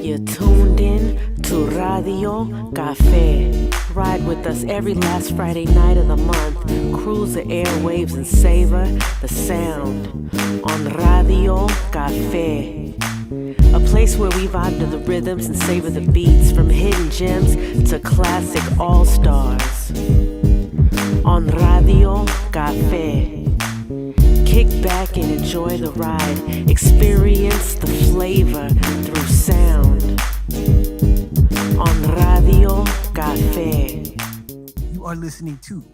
You're tuned in to Radio Café. Ride with us every last Friday night of the month. Cruise the airwaves and savor the sound on Radio Café. A place where we vibe to the rhythms and savor the beats, from hidden gems to classic all-stars. On Radio Café. Kick back and enjoy the ride. Experience the flavor through sound. On Radio Café. You are listening to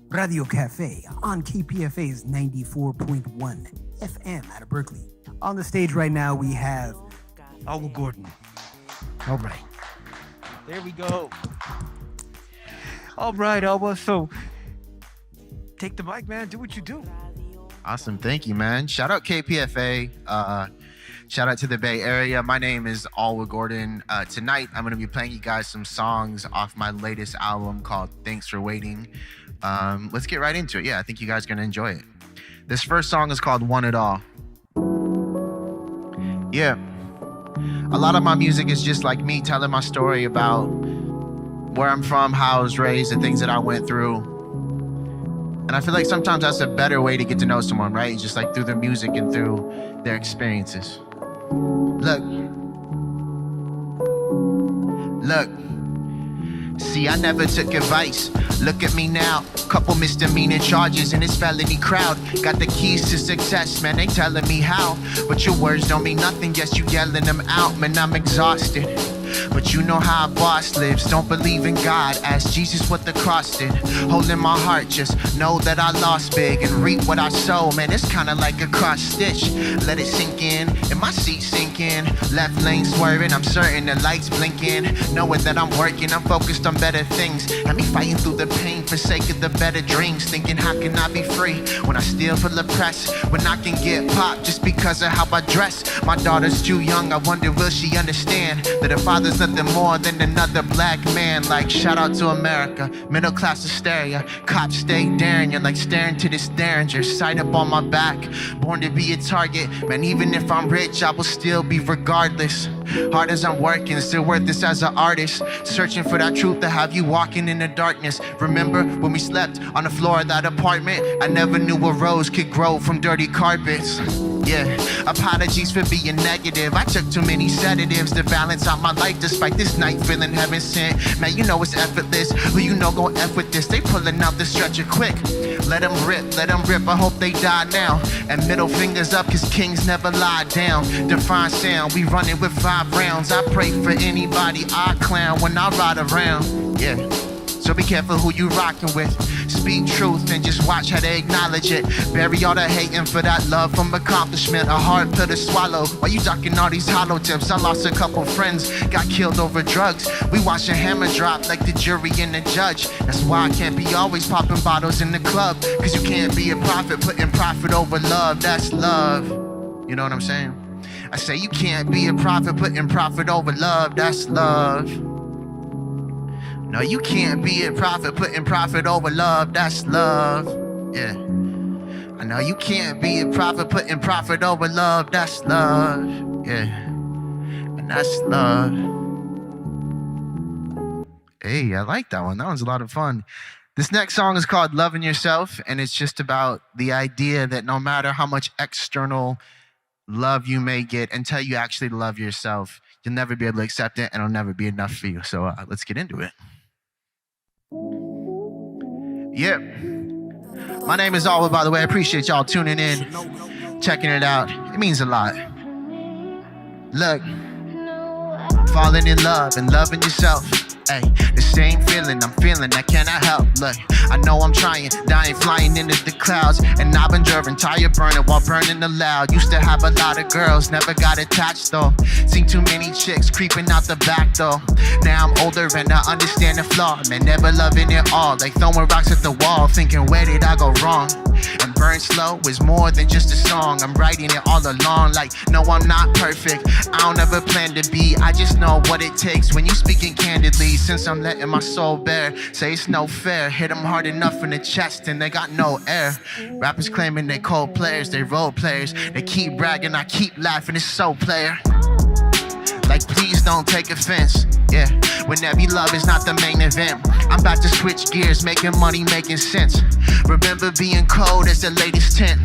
Radio Café on KPFA's 94.1 FM out of Berkeley. On the stage right now, we have Alwa Gordon. All right. There we go. All right, Alwa. So, take the mic, man. Do what you do. Awesome. Thank you, man. Shout out KPFA. Shout out to the Bay Area. My name is Alwa Gordon. Tonight, I'm going to be playing you guys some songs off my latest album called Thanks for Waiting. Let's get right into it. Yeah, I think you guys are going to enjoy it. This first song is called Want It All. Yeah. A lot of my music is just like me telling my story about where I'm from, how I was raised, the things that I went through. And I feel like sometimes that's a better way to get to know someone, right? Just like through their music and through their experiences. Look. See, I never took advice. Look at me now. Couple misdemeanor charges in this felony crowd. Got the keys to success, man, they telling me how. But your words don't mean nothing, yes, you yelling them out. Man, I'm exhausted. But you know how a boss lives. Don't believe in God, ask Jesus what the cross did. Holding my heart, just know that I lost big and reap what I sow. Man, it's kinda like a cross stitch. Let it sink in my seat sinking. Left lane swerving, I'm certain the lights blinking. Knowing that I'm working, I'm focused on better things. Got me fighting through the pain for sake of the better dreams. Thinking how can I be free when I still feel oppressed? When I can get popped just because of how I dress. My daughter's too young, I wonder will she understand that if there's nothing more than another black man. Like shout out to America, middle class hysteria. Cops stay daring you like staring to this Derringer. Sight up on my back, born to be a target. Man, even if I'm rich, I will still be regardless. Hard as I'm working, still worth this as an artist. Searching for that truth to have you walking in the darkness. Remember when we slept on the floor of that apartment? I never knew a rose could grow from dirty carpets. Yeah, apologies for being negative. I took too many sedatives to balance out my life. Despite this night feeling heaven sent. Man, you know it's effortless. Who you know gon' F with this? They pulling out the stretcher quick. Let them rip, I hope they die now. And middle fingers up, cause kings never lie down. Define sound, we running with 5 rounds. I pray for anybody I clown when I ride around. Yeah, so be careful who you rockin' with. Speak truth and just watch how they acknowledge it. Bury all the hating for that love from accomplishment. A hard pill to swallow. Why you ducking all these hollow tips? I lost a couple friends, got killed over drugs. We watch a hammer drop like the jury and the judge. That's why I can't be always popping bottles in the club. Cause you can't be a prophet putting profit over love. That's love. You know what I'm saying? I say you can't be a prophet putting profit over love. That's love. No, you can't be a prophet putting profit over love. That's love. Yeah. I know you can't be a prophet putting profit over love. That's love. Yeah. And that's love. Hey, I like that one. That one's a lot of fun. This next song is called Loving Yourself, and it's just about the idea that no matter how much external love you may get, until you actually love yourself, you'll never be able to accept it, and it'll never be enough for you. So let's get into it. Yep. My name is Alwa, by the way. I appreciate y'all tuning in, checking it out. It means a lot. Look, falling in love and loving yourself. Ay, the same feeling I'm feeling, I cannot help. Look, I know I'm trying, dying, flying into the clouds. And I've been driven, tire burning while burning the loud. Used to have a lot of girls, never got attached though. Seen too many chicks creeping out the back though. Now I'm older and I understand the flaw. Man, never loving it all, like throwing rocks at the wall, thinking where did I go wrong? And burn slow is more than just a song. I'm writing it all along like, no, I'm not perfect. I don't ever plan to be. I just know what it takes when you speaking candidly. Since I'm letting my soul bare, say it's no fair. Hit them hard enough in the chest and they got no air. Rappers claiming they cold players, they role players. They keep bragging, I keep laughing, it's so player. Like, please don't take offense, yeah. When every love is not the main event. I'm about to switch gears, making money, making sense. Remember being cold as the latest tent.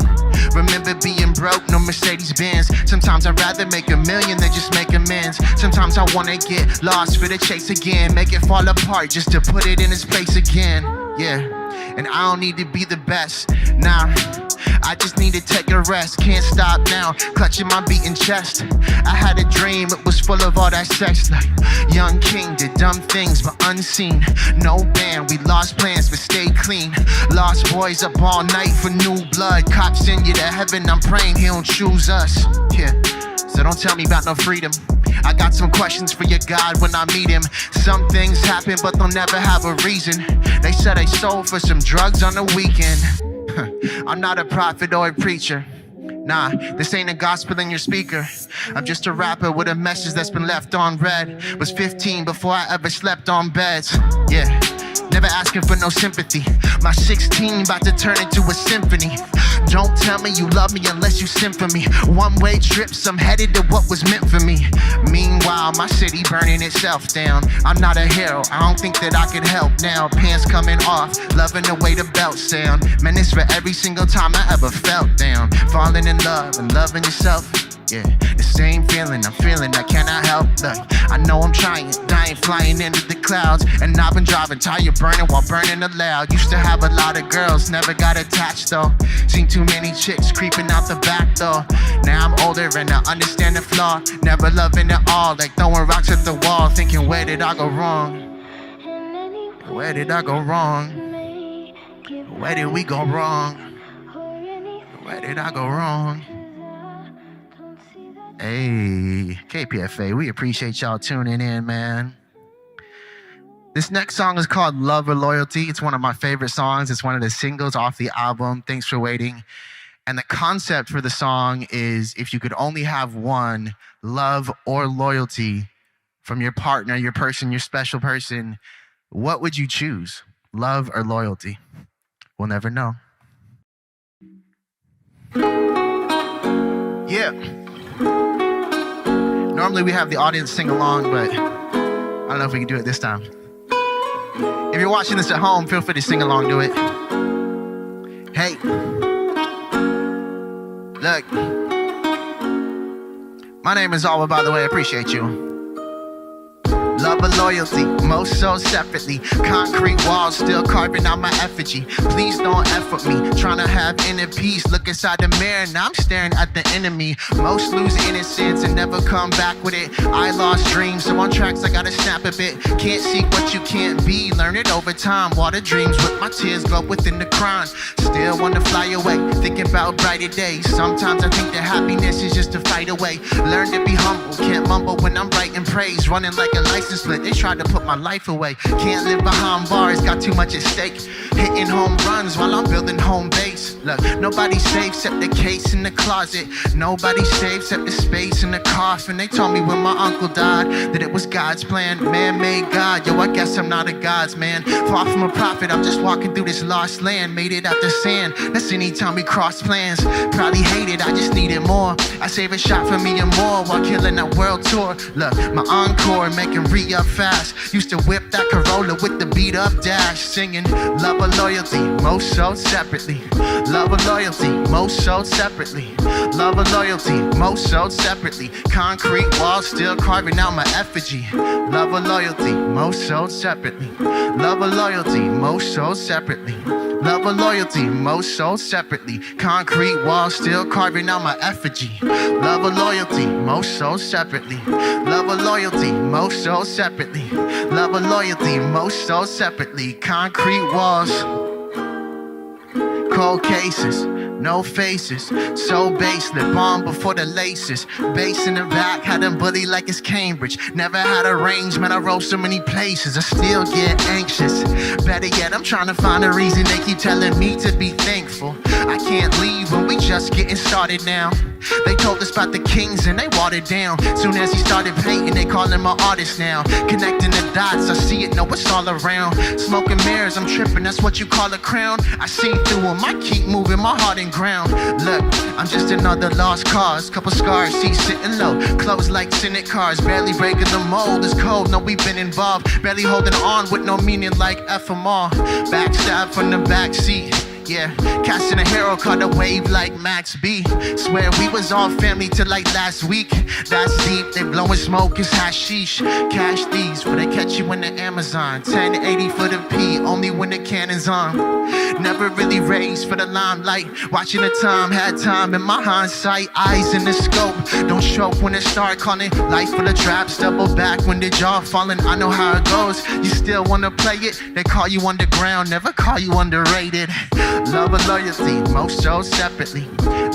Remember being broke, no Mercedes-Benz. Sometimes I'd rather make $1 million than just make amends. Sometimes I wanna get lost for the chase again. Make it fall apart just to put it in its place again, yeah. And I don't need to be the best, nah. I just need to take a rest, can't stop now, clutching my beating chest. I had a dream, it was full of all that sex. Like young king did dumb things but unseen. No band, we lost plans but stayed clean. Lost boys up all night for new blood. Cops send you to heaven, I'm praying he don't choose us, yeah. So don't tell me about no freedom. I got some questions for your God when I meet him. Some things happen but they'll never have a reason. They said I sold for some drugs on the weekend. I'm not a prophet or a preacher. Nah, this ain't a gospel in your speaker. I'm just a rapper with a message that's been left on read. Was 15 before I ever slept on beds, yeah. Never asking for no sympathy. My 16 about to turn into a symphony. Don't tell me you love me unless you send for me. One-way trips, I'm headed to what was meant for me. Meanwhile, my city burning itself down. I'm not a hero, I don't think that I can help now. Pants coming off, loving the way the belt sound. Man, it's for every single time I ever felt down. Falling in love and loving yourself, yeah. The same feeling I'm feeling, I cannot help. Look, I know I'm trying, dying, flying into the clouds. And I've been driving, tire burning while burning aloud. Used to have a lot of girls, never got attached though. Seen too many chicks creeping out the back though. Now I'm older and I understand the flaw. Never loving it all, like throwing rocks at the wall. Thinking, where did I go wrong? Where did I go wrong? Where did we go wrong? Where did I go wrong? Hey, KPFA, we appreciate y'all tuning in, man. This next song is called Love or Loyalty. It's one of my favorite songs. It's one of the singles off the album, Thanks for Waiting. And the concept for the song is, if you could only have one, love or loyalty from your partner, your person, your special person, what would you choose? Love or loyalty? We'll never know. Yeah. Normally we have the audience sing along, but I don't know if we can do it this time. If you're watching this at home, feel free to sing along to it. Hey, look, my name is Alwa, by the way, I appreciate you. Love or loyalty, most so separately. Concrete walls still carving out my effigy. Please don't F with me, trying to have inner peace. Look inside the mirror, now I'm staring at the enemy. Most lose innocence and never come back with it. I lost dreams, so on tracks I gotta snap a bit. Can't seek what you can't be, learn it over time. Water dreams with my tears glow within the crime. Still wanna fly away, thinking about brighter days. Sometimes I think that happiness is just a fight away. Learn to be humble, can't mumble when I'm writing praise. Running like a license split, they tried to put my life away. Can't live behind bars, got too much at stake. Hitting home runs while I'm building home base. Look, nobody's safe except the case in the closet. Nobody's safe except the space in the coffin. They told me when my uncle died that it was God's plan. Man-made God, yo, I guess I'm not a God's man. Far from a prophet, I'm just walking through this lost land. Made it out the sand, that's anytime we cross plans. Probably hate it, I just needed more. I save a shot for me and more while killing that world tour. Look, my encore making re-up fast. Used to whip that Corolla with the beat up dash. Singing love or loyalty, most so separately. Love or loyalty, most so separately. Love or loyalty, most so separately. Concrete walls still carving out my effigy. Love or loyalty, most so separately. Love or loyalty, most so separately. Love or loyalty, most so separately. Concrete walls still carving out my effigy. Love or loyalty, most so separately. Love or loyalty, most so separately. Love or loyalty, most so separately. Concrete walls, cold cases, no faces, so baseless, bomb before the laces. Bass in the back, had them bully like it's Cambridge. Never had a range, man, I rode so many places. I still get anxious. Better yet, I'm trying to find a reason they keep telling me to be thankful. I can't leave when we just getting started now. They told us about the kings and they watered down. Soon as he started painting, they call him an artist now. Connecting the dots, I see it, know it's all around. Smoke and mirrors, I'm tripping, that's what you call a crown. I see through them, I keep moving my heart and ground. Look, I'm just another lost cause. Couple scars, see sitting low. Clothes like Senate cars, barely breaking the mold. It's cold, no, we've been involved. Barely holding on with no meaning like FMR. Backstab from the backseat. Yeah, casting a hero caught a wave like Max B. Swear we was all family till like last week. That's deep, they blowing smoke, it's hashish. Cash these, for they catch you in the Amazon. 1080 for the P, only when the cannon's on. Never really raised for the limelight. Watching the time, had time in my hindsight. Eyes in the scope, don't choke when it start calling. Life full of traps, double back when the jaw falling. I know how it goes, you still wanna play it. They call you underground, never call you underrated. Love and loyalty, most sold separately.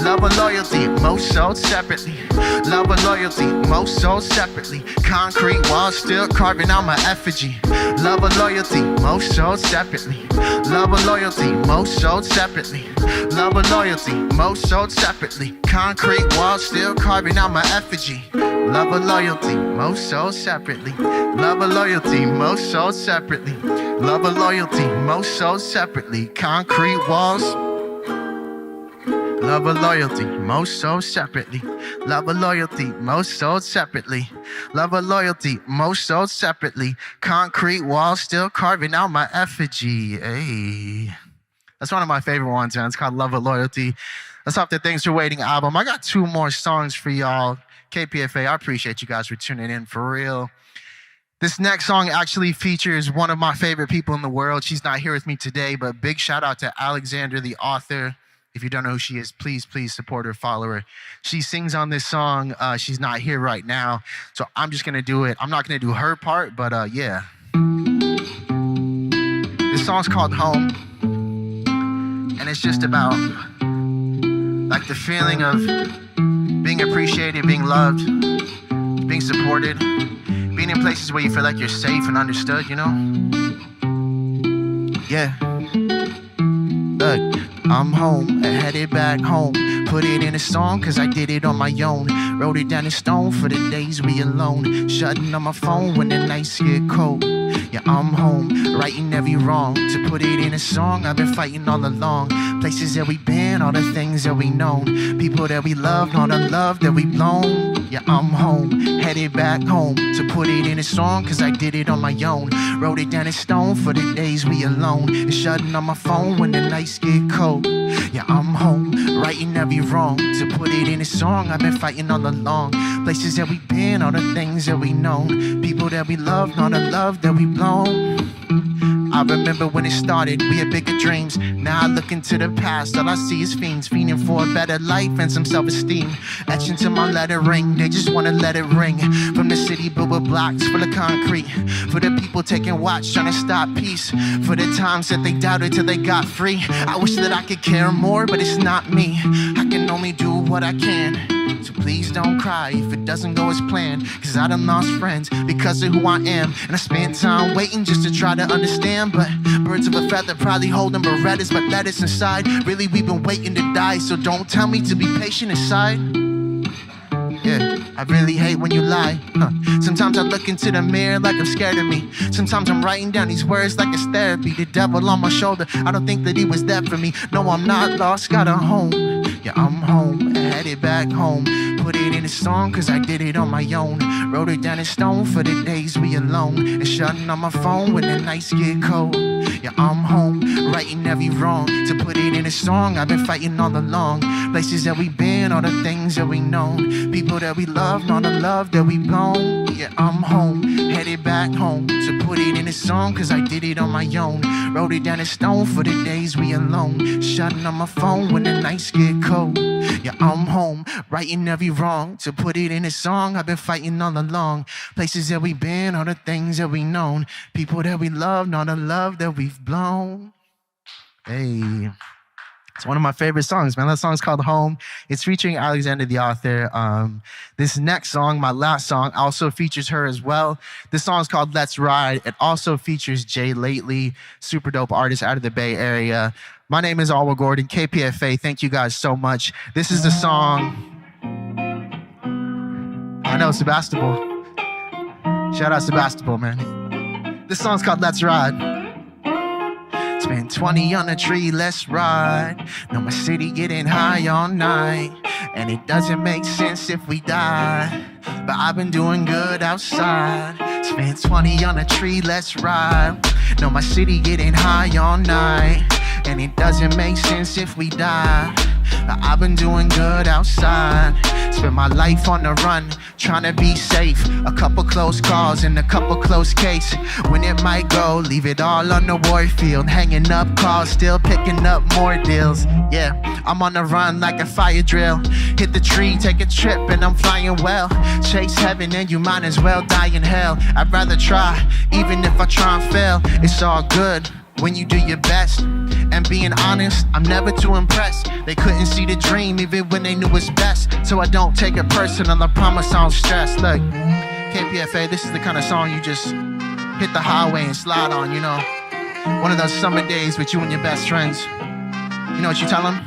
Love and loyalty, most sold separately. Love and loyalty, most sold separately. Concrete walls still carving out my effigy. Love and loyalty, most sold separately. Love and loyalty, most sold separately. Love and loyalty, most sold separately. Concrete walls still carving out my effigy. Love and loyalty, most sold separately. Love and loyalty, most sold separately. Love and loyalty, most sold separately. Concrete walls. Love and loyalty, most sold separately. Love and loyalty, most sold separately. Love and loyalty, most sold separately. Concrete walls still carving out my effigy. Hey. That's one of my favorite ones, man. It's called Love and Loyalty. That's off the Thanks for Waiting album. I got 2 more songs for y'all. KPFA, I appreciate you guys for tuning in, for real. This next song actually features one of my favorite people in the world. She's not here with me today, but big shout out to Alexander, the author. If you don't know who she is, please support her, follow her. She sings on this song. She's not here right now, so I'm just gonna do it. I'm not gonna do her part, but yeah. This song's called Home, and it's just about like the feeling of being appreciated, being loved, being supported, being in places where you feel like you're safe and understood, you know? Yeah. Look, I'm home, headed back home. Put it in a song, cause I did it on my own. Wrote it down in stone for the days we alone. Shutting on my phone when the nights get cold. Yeah, I'm home, righting every wrong. To put it in a song, I've been fighting all along. Places that we've been, all the things that we known. People that we loved, all the love that we've blown. Yeah, I'm home, headed back home. To put it in a song, cause I did it on my own. Wrote it down in stone for the days we alone. And shutting on my phone when the nights get cold. Yeah, I'm home, righting every wrong. To put it in a song, I've been fighting all along. Places that we've been, all the things that we known. People that we loved, all the love that we blown. I remember when it started, we had bigger dreams. Now I look into the past, all I see is fiends. Fiending for a better life and some self-esteem. Etched into my lettering, they just wanna let it ring. From the city built with blocks full of concrete. For the people taking watch, trying to stop peace. For the times that they doubted till they got free. I wish that I could care more, but it's not me. I can only do what I can. So please don't cry if it doesn't go as planned. Cause I done lost friends because of who I am. And I spent time waiting just to try to understand. But birds of a feather probably holding Berettas, but let us inside. Really, we've been waiting to die, so don't tell me to be patient inside. Yeah, I really hate when you lie. Sometimes I look into the mirror like I'm scared of me. Sometimes I'm writing down these words like it's therapy. The devil on my shoulder, I don't think that he was there for me. No, I'm not lost, got a home. Yeah, I'm home, headed back home. Put it in a song, cause I did it on my own. Wrote it down in stone for the days we alone. And shutting on my phone when the nights get cold. Yeah, I'm home, righting every wrong. To put it in a song, I've been fighting all along. Places that we've been, all the things that we known. People that we loved, all the love that we've blown. Yeah, I'm home, headed back home. To put it in a song, cause I did it on my own. Wrote it down in stone for the days we alone. Shutting on my phone when the nights get cold. Yeah, I'm home, righting every wrong. To put it in a song, I've been fighting all along. Places that we've been, all the things that we known. People that we loved, all the love that we've blown. Hey, it's one of my favorite songs, man. That song's called Home. It's featuring Alexander, the author. This next song, my last song, also features her as well. This song's called Let's Ride. It also features Jay Lately, super dope artist out of the Bay Area. My name is Alwa Gordon, KPFA. Thank you guys so much. This is the song. I know, Sebastopol. Shout out Sebastopol, man. This song's called Let's Ride. Spend 20 on a tree, let's ride. Know my city getting high all night. And it doesn't make sense if we die. But I've been doing good outside. Spend 20 on a tree, let's ride. Know my city getting high all night. And it doesn't make sense if we die. But I've been doing good outside. Spend my life on the run, trying to be safe. A couple close calls and a couple close cases. When it might go, leave it all on the war field. Hanging up calls, still picking up more deals. Yeah, I'm on the run like a fire drill. Hit the tree, take a trip, and I'm flying well. Chase heaven and you might as well die in hell. I'd rather try, even if I try and fail. It's all good when you do your best. And being honest, I'm never too impressed. They couldn't see the dream even when they knew it's best. So I don't take it personal, I promise I don't stress. Look, KPFA, this is the kind of song you just hit the highway and slide on, you know. One of those summer days with you and your best friends. You know what you tell them?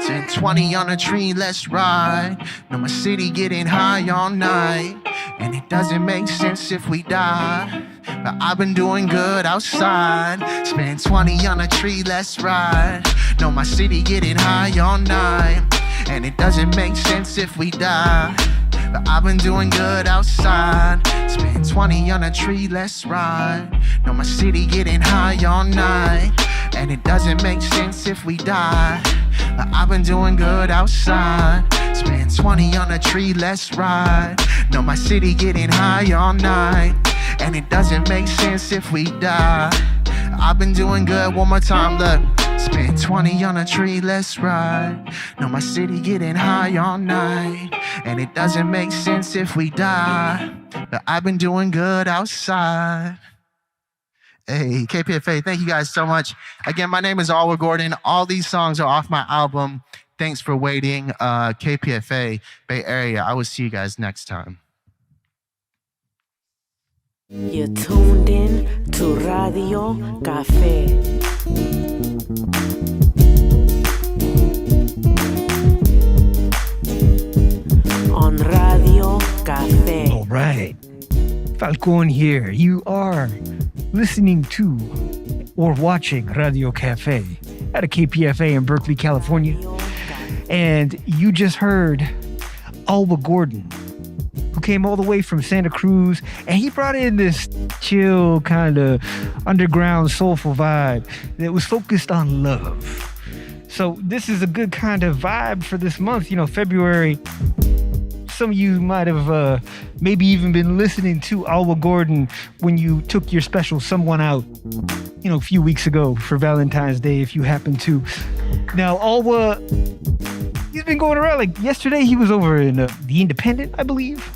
10, 20 on a tree, let's ride. Know my city getting high all night. And it doesn't make sense if we die. But I've been doing good outside. Spend 20 on a tree, let's ride. Know my city getting high all night. And it doesn't make sense if we die. But I've been doing good outside. Spend 20 on a tree, let's ride. Know my city getting high all night. And it doesn't make sense if we die. But I've been doing good outside. Spend 20 on a tree, let's ride. Know my city getting high all night. And it doesn't make sense if we die. I've been doing good, one more time, look. Spend 20 on a tree, let's ride. Know my city getting high all night. And it doesn't make sense if we die. But I've been doing good outside. Hey, KPFA, thank you guys so much. Again, my name is Alwa Gordon. All these songs are off my album. Thanks for waiting. KPFA, Bay Area. I will see you guys next time. You're tuned in to Radio Café. On Radio Café. All right. Falcon here. You are listening to or watching Radio Café at a KPFA in Berkeley, California. And you just heard Alwa Gordon, who came all the way from Santa Cruz, and he brought in this chill kind of underground soulful vibe that was focused on love. So this is a good kind of vibe for this month, you know, February. Some of you might have maybe even been listening to Alwa Gordon when you took your special someone out, you know, a few weeks ago for Valentine's Day, if you happen to. Now, Alwa, he's been going around. Like yesterday, he was over in The Independent, I believe.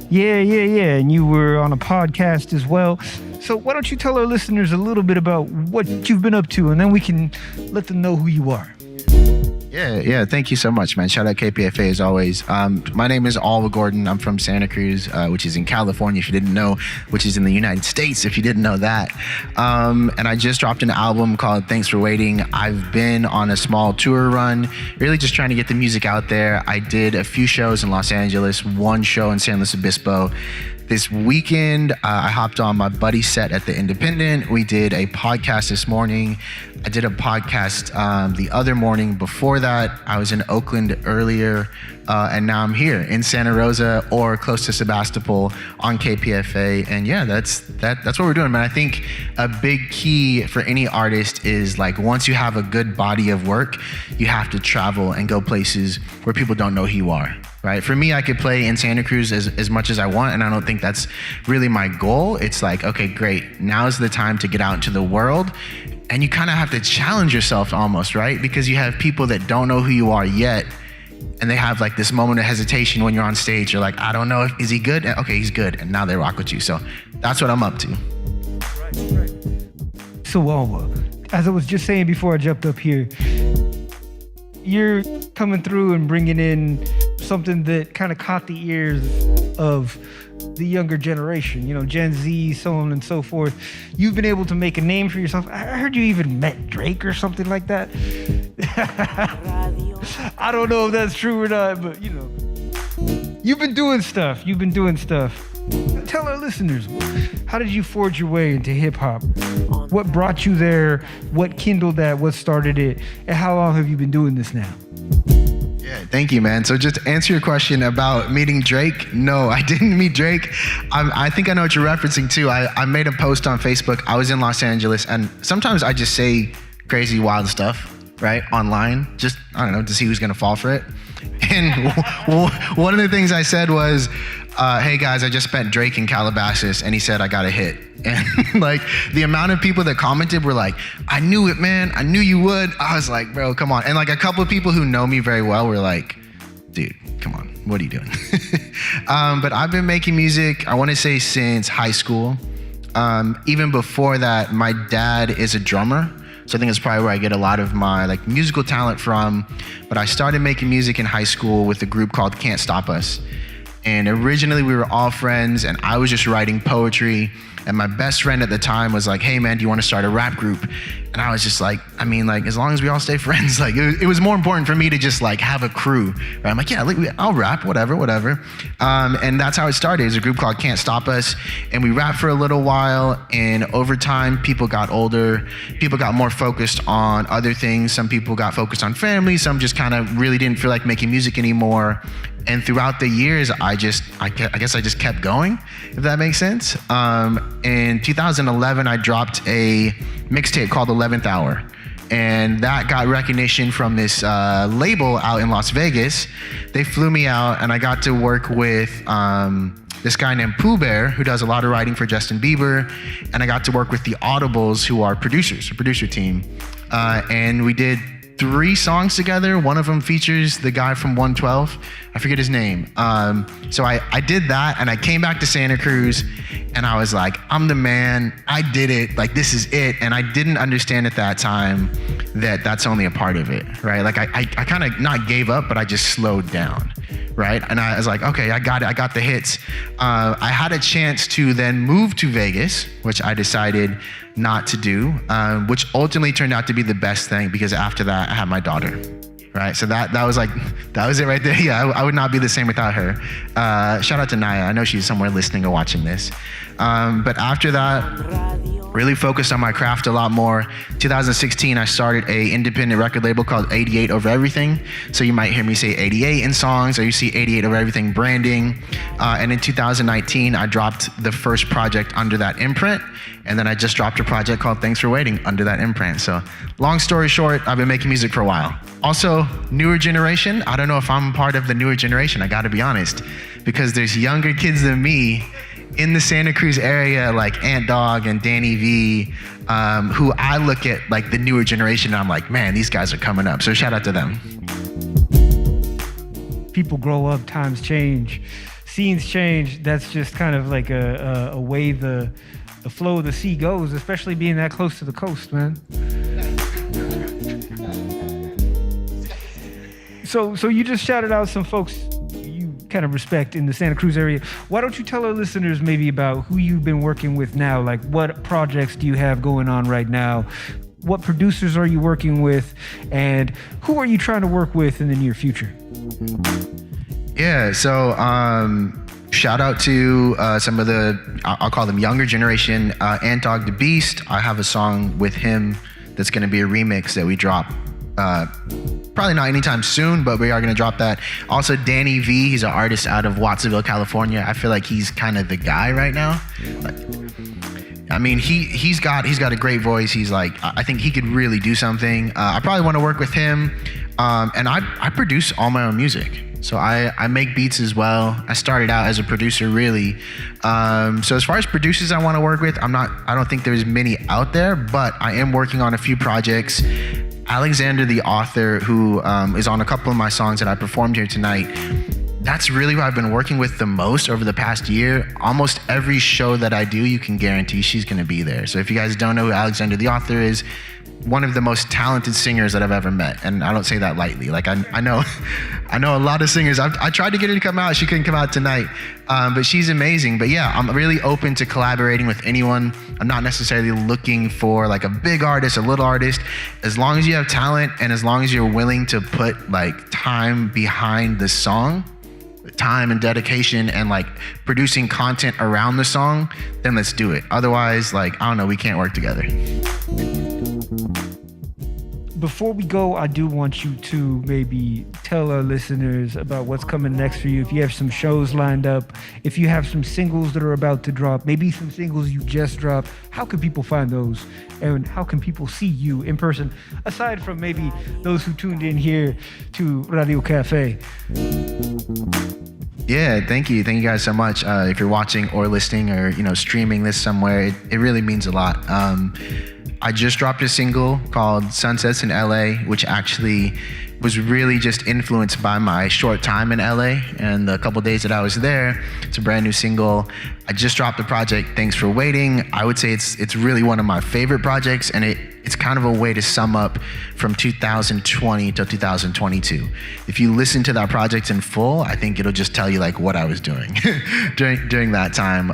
Yeah. And you were on a podcast as well. So why don't you tell our listeners a little bit about what you've been up to, and then we can let them know who you are. Yeah. Thank you so much, man. Shout out KPFA as always. My name is Alwa Gordon. I'm from Santa Cruz, which is in California, if you didn't know, which is in the United States, if you didn't know that. And I just dropped an album called Thanks for Waiting. I've been on a small tour run, really just trying to get the music out there. I did a few shows in Los Angeles, one show in San Luis Obispo. This weekend, I hopped on my buddy's set at The Independent. We did a podcast this morning. I did a podcast the other morning. Before that, I was in Oakland earlier, and now I'm here in Santa Rosa or close to Sebastopol on KPFA. And yeah, that's what we're doing, man. I think a big key for any artist is like once you have a good body of work, you have to travel and go places where people don't know who you are. Right? For me, I could play in Santa Cruz as much as I want, and I don't think that's really my goal. It's like, okay, great. Now is the time to get out into the world, and you kind of have to challenge yourself almost, right? Because you have people that don't know who you are yet, and they have like this moment of hesitation when you're on stage. You're like, I don't know, is he good? Okay, he's good, and now they rock with you. So that's what I'm up to. Right. So, Alwa, as I was just saying before I jumped up here, you're coming through and bringing in something that kind of caught the ears of the younger generation, Gen Z, so on and so forth. You've been able to make a name for yourself. I heard you even met Drake or something like that. I don't know if that's true or not, but you've been doing stuff. Tell our listeners, how did you forge your way into hip hop? What brought you there? What kindled that? What started it? And how long have you been doing this now? Yeah, thank you, man. So just to answer your question about meeting Drake, no, I didn't meet Drake. I think I know what you're referencing too. I made a post on Facebook. I was in Los Angeles, and sometimes I just say crazy, wild stuff, right, online, just, I don't know, to see who's gonna fall for it. And one of the things I said was, hey guys, I just met Drake in Calabasas, and he said I got a hit. And like the amount of people that commented were like, I knew it, man. I knew you would. I was like, bro, come on. And like a couple of people who know me very well were like, dude, come on, what are you doing? But I've been making music, I want to say since high school. Even before that, my dad is a drummer. So I think it's probably where I get a lot of my like musical talent from. But I started making music in high school with a group called Can't Stop Us. And originally we were all friends, and I was just writing poetry. And my best friend at the time was like, hey man, do you want to start a rap group? And I was just like, I mean, like, as long as we all stay friends, like it was more important for me to just like have a crew, right? I'm like, yeah, I'll rap, whatever. And that's how it started. It was a group called Can't Stop Us. And we rapped for a little while, and over time, people got older. People got more focused on other things. Some people got focused on family. Some just kind of really didn't feel like making music anymore. And throughout the years, I guess I just kept going, if that makes sense. In 2011, I dropped a mixtape called 11th Hour. And that got recognition from this label out in Las Vegas. They flew me out, and I got to work with this guy named Pooh Bear, who does a lot of writing for Justin Bieber. And I got to work with the Audibles, who are producers, a producer team. And we did 3 songs together. One of them features the guy from 112. I forget his name. So I did that, and I came back to Santa Cruz, and I was like, I'm the man. I did it. Like, this is it. And I didn't understand at that time that that's only a part of it, right? Like, I kind of not gave up, but I just slowed down, right? And I was like, okay, I got it. I got the hits. I had a chance to then move to Vegas, which I decided not to do, which ultimately turned out to be the best thing, because after that, I had my daughter, right? So that was it right there. Yeah, I would not be the same without her. Shout out to Naya. I know she's somewhere listening or watching this. But after that, really focused on my craft a lot more. 2016, I started a independent record label called 88 Over Everything. So you might hear me say 88 in songs, or you see 88 Over Everything branding. And in 2019, I dropped the first project under that imprint. And then I just dropped a project called Thanks for Waiting under that imprint. So long story short, I've been making music for a while. Also, newer generation. I don't know if I'm part of the newer generation, I gotta be honest, because there's younger kids than me in the Santa Cruz area, like Ant Dog and Danny V, who I look at like the newer generation, and I'm like, man, these guys are coming up. So shout out to them. People grow up, times change, scenes change. That's just kind of like a way the flow of the sea goes, especially being that close to the coast, man. So you just shouted out some folks you kind of respect in the Santa Cruz area. Why don't you tell our listeners maybe about who you've been working with now? Like, what projects do you have going on right now? What producers are you working with? And who are you trying to work with in the near future? Yeah, so shout out to some of the, I'll call them younger generation. Ant Dog the Beast, I have a song with him that's gonna be a remix that we drop. Probably not anytime soon, but we are gonna drop that. Also, Danny V, he's an artist out of Watsonville, California. I feel like he's kind of the guy right now. I mean, he's got a great voice. He's like, I think he could really do something. I probably want to work with him. And I produce all my own music. So I make beats as well. I started out as a producer, really. So as far as producers I want to work with, I don't think there's many out there, but I am working on a few projects. Alexander, the author, who is on a couple of my songs that I performed here tonight, that's really who I've been working with the most over the past year. Almost every show that I do, you can guarantee she's gonna be there. So if you guys don't know who Alexander, the author is, one of the most talented singers that I've ever met, and I don't say that lightly. Like I know a lot of singers. I tried to get her to come out. She couldn't come out tonight, but she's amazing. But yeah, I'm really open to collaborating with anyone. I'm not necessarily looking for like a big artist, a little artist. As long as you have talent and as long as you're willing to put like time behind the song, time and dedication and like producing content around the song, then let's do it. Otherwise, like, I don't know, we can't work together. Before we go, I do want you to maybe tell our listeners about what's coming next for you. If you have some shows lined up, if you have some singles that are about to drop, maybe some singles you just dropped, how can people find those? And how can people see you in person, aside from maybe those who tuned in here to Radio Café? Yeah, thank you. Thank you guys so much. If you're watching or listening or, streaming this somewhere, it really means a lot. I just dropped a single called Sunsets in LA, which actually was really just influenced by my short time in LA and the couple days that I was there. It's a brand new single. I just dropped the project, Thanks for Waiting. I would say it's really one of my favorite projects, and it's kind of a way to sum up from 2020 to 2022. If you listen to that project in full, I think it'll just tell you like what I was doing during that time.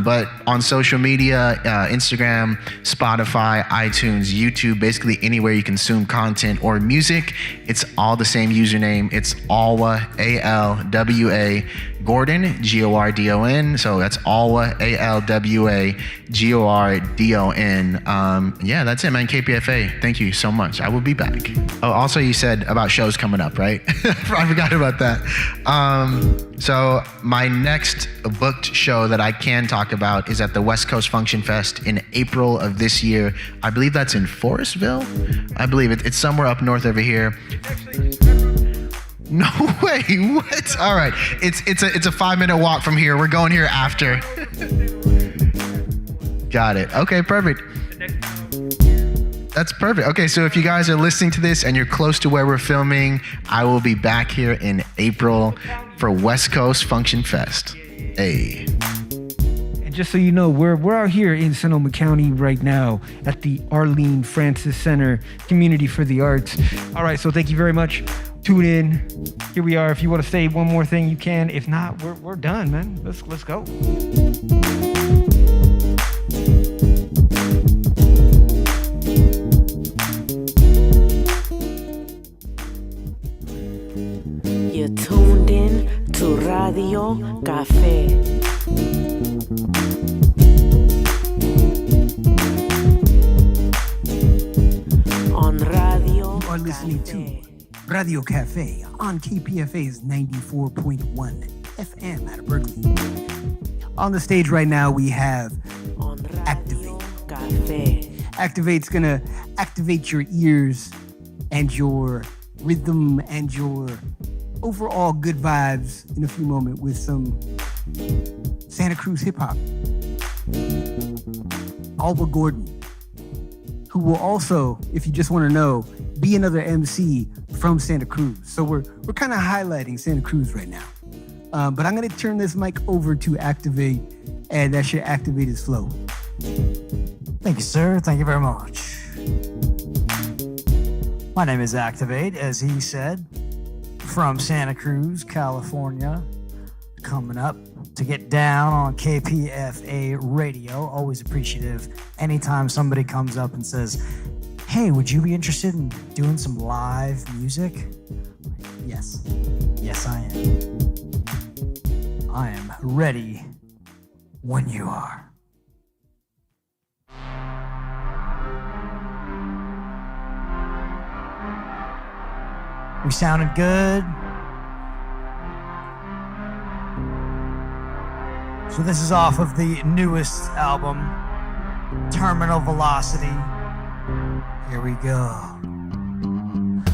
But on social media, Instagram, Spotify, iTunes, YouTube, basically anywhere you consume content or music, it's all the same username. It's Alwa, A-L-W-A, Gordon, G-O-R-D-O-N. So that's Alwa, A-L-W-A, G-O-R-D-O-N. Yeah, that's it, man. KPFA, thank you so much. I will be back. Oh, also you said about shows coming up, right? I forgot about that. So my next booked show that I can talk about is at the West Coast Function Fest in April of this year. I believe that's in Forestville. I believe it's somewhere up north over here. No way, what? All right, it's a 5-minute walk from here. We're going here after. Got it, okay, perfect. That's perfect. Okay, so if you guys are listening to this and you're close to where we're filming, I will be back here in April for West Coast Function Fest. Hey. And just so you know, we're out here in Sonoma County right now at the Arlene Francis Center, Community for the Arts. All right, so thank you very much. Tune in. Here we are. If you want to say one more thing, you can. If not, we're done, man. Let's go. You're tuned in to Radio Café. On Radio You are listening to Radio Café on KPFA's 94.1 FM out of Berkeley. On the stage right now, we have Activate. Café. Activate's gonna activate your ears and your rhythm and your overall good vibes in a few moments with some Santa Cruz hip hop. Alwa Gordon, who will also, if you just want to know, be another MC from Santa Cruz. So we're kind of highlighting Santa Cruz right now. But I'm going to turn this mic over to Activate, and that should activate his flow. Thank you, sir. Thank you very much. My name is Activate, as he said, from Santa Cruz, California, coming up to get down on KPFA radio. Always appreciative anytime somebody comes up and says, hey, would you be interested in doing some live music? Yes. Yes, I am. I am ready when you are. We sounded good. So this is off of the newest album, Terminal Velocity. Here we go.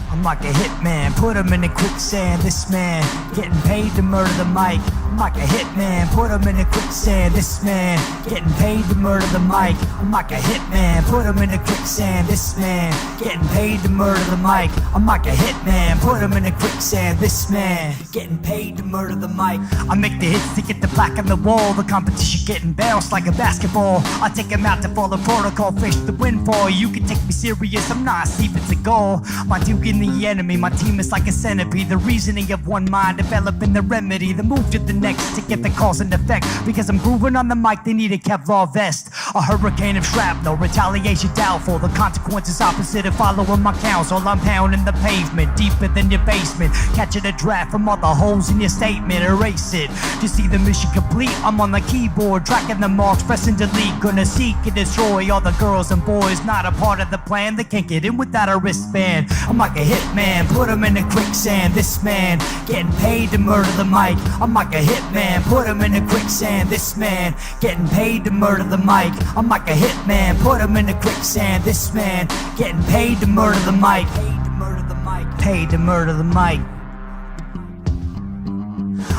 I'm like a hitman, put him in the quicksand. This man getting paid to murder the mic. I'm like a hitman, put him in a quicksand. This man getting paid to murder the mic. I'm like a hitman, put him in a quicksand. This man getting paid to murder the mic. I'm like a hitman, put him in a quicksand. This man getting paid to murder the mic. I make the hits to get the plaque on the wall. The competition getting bounced like a basketball. I take him out to follow protocol, fish the windfall. You can take me serious, I'm not Steven Seagal. My duke in the enemy, my team is like a centipede. The reasoning of one mind, developing the remedy. The move to the next to get the cause and effect. Because I'm grooving on the mic, they need a Kevlar vest. A hurricane of shrapnel, retaliation doubtful. The consequences opposite of following my counsel. I'm pounding the pavement, deeper than your basement. Catching a draft from all the holes in your statement, erase it. To see the mission complete, I'm on the keyboard, tracking the marks, pressing delete. Gonna seek and destroy all the girls and boys not a part of the plan. They can't get in without a wristband. I'm like a hitman, put him in a quicksand. This man getting paid to murder the mic. I'm like a hitman, put him in a quicksand. This man getting paid to murder the mic. I'm like a hitman, put him in a quicksand. This man getting paid to murder the mic. Paid to murder the mic. Paid to murder the mic.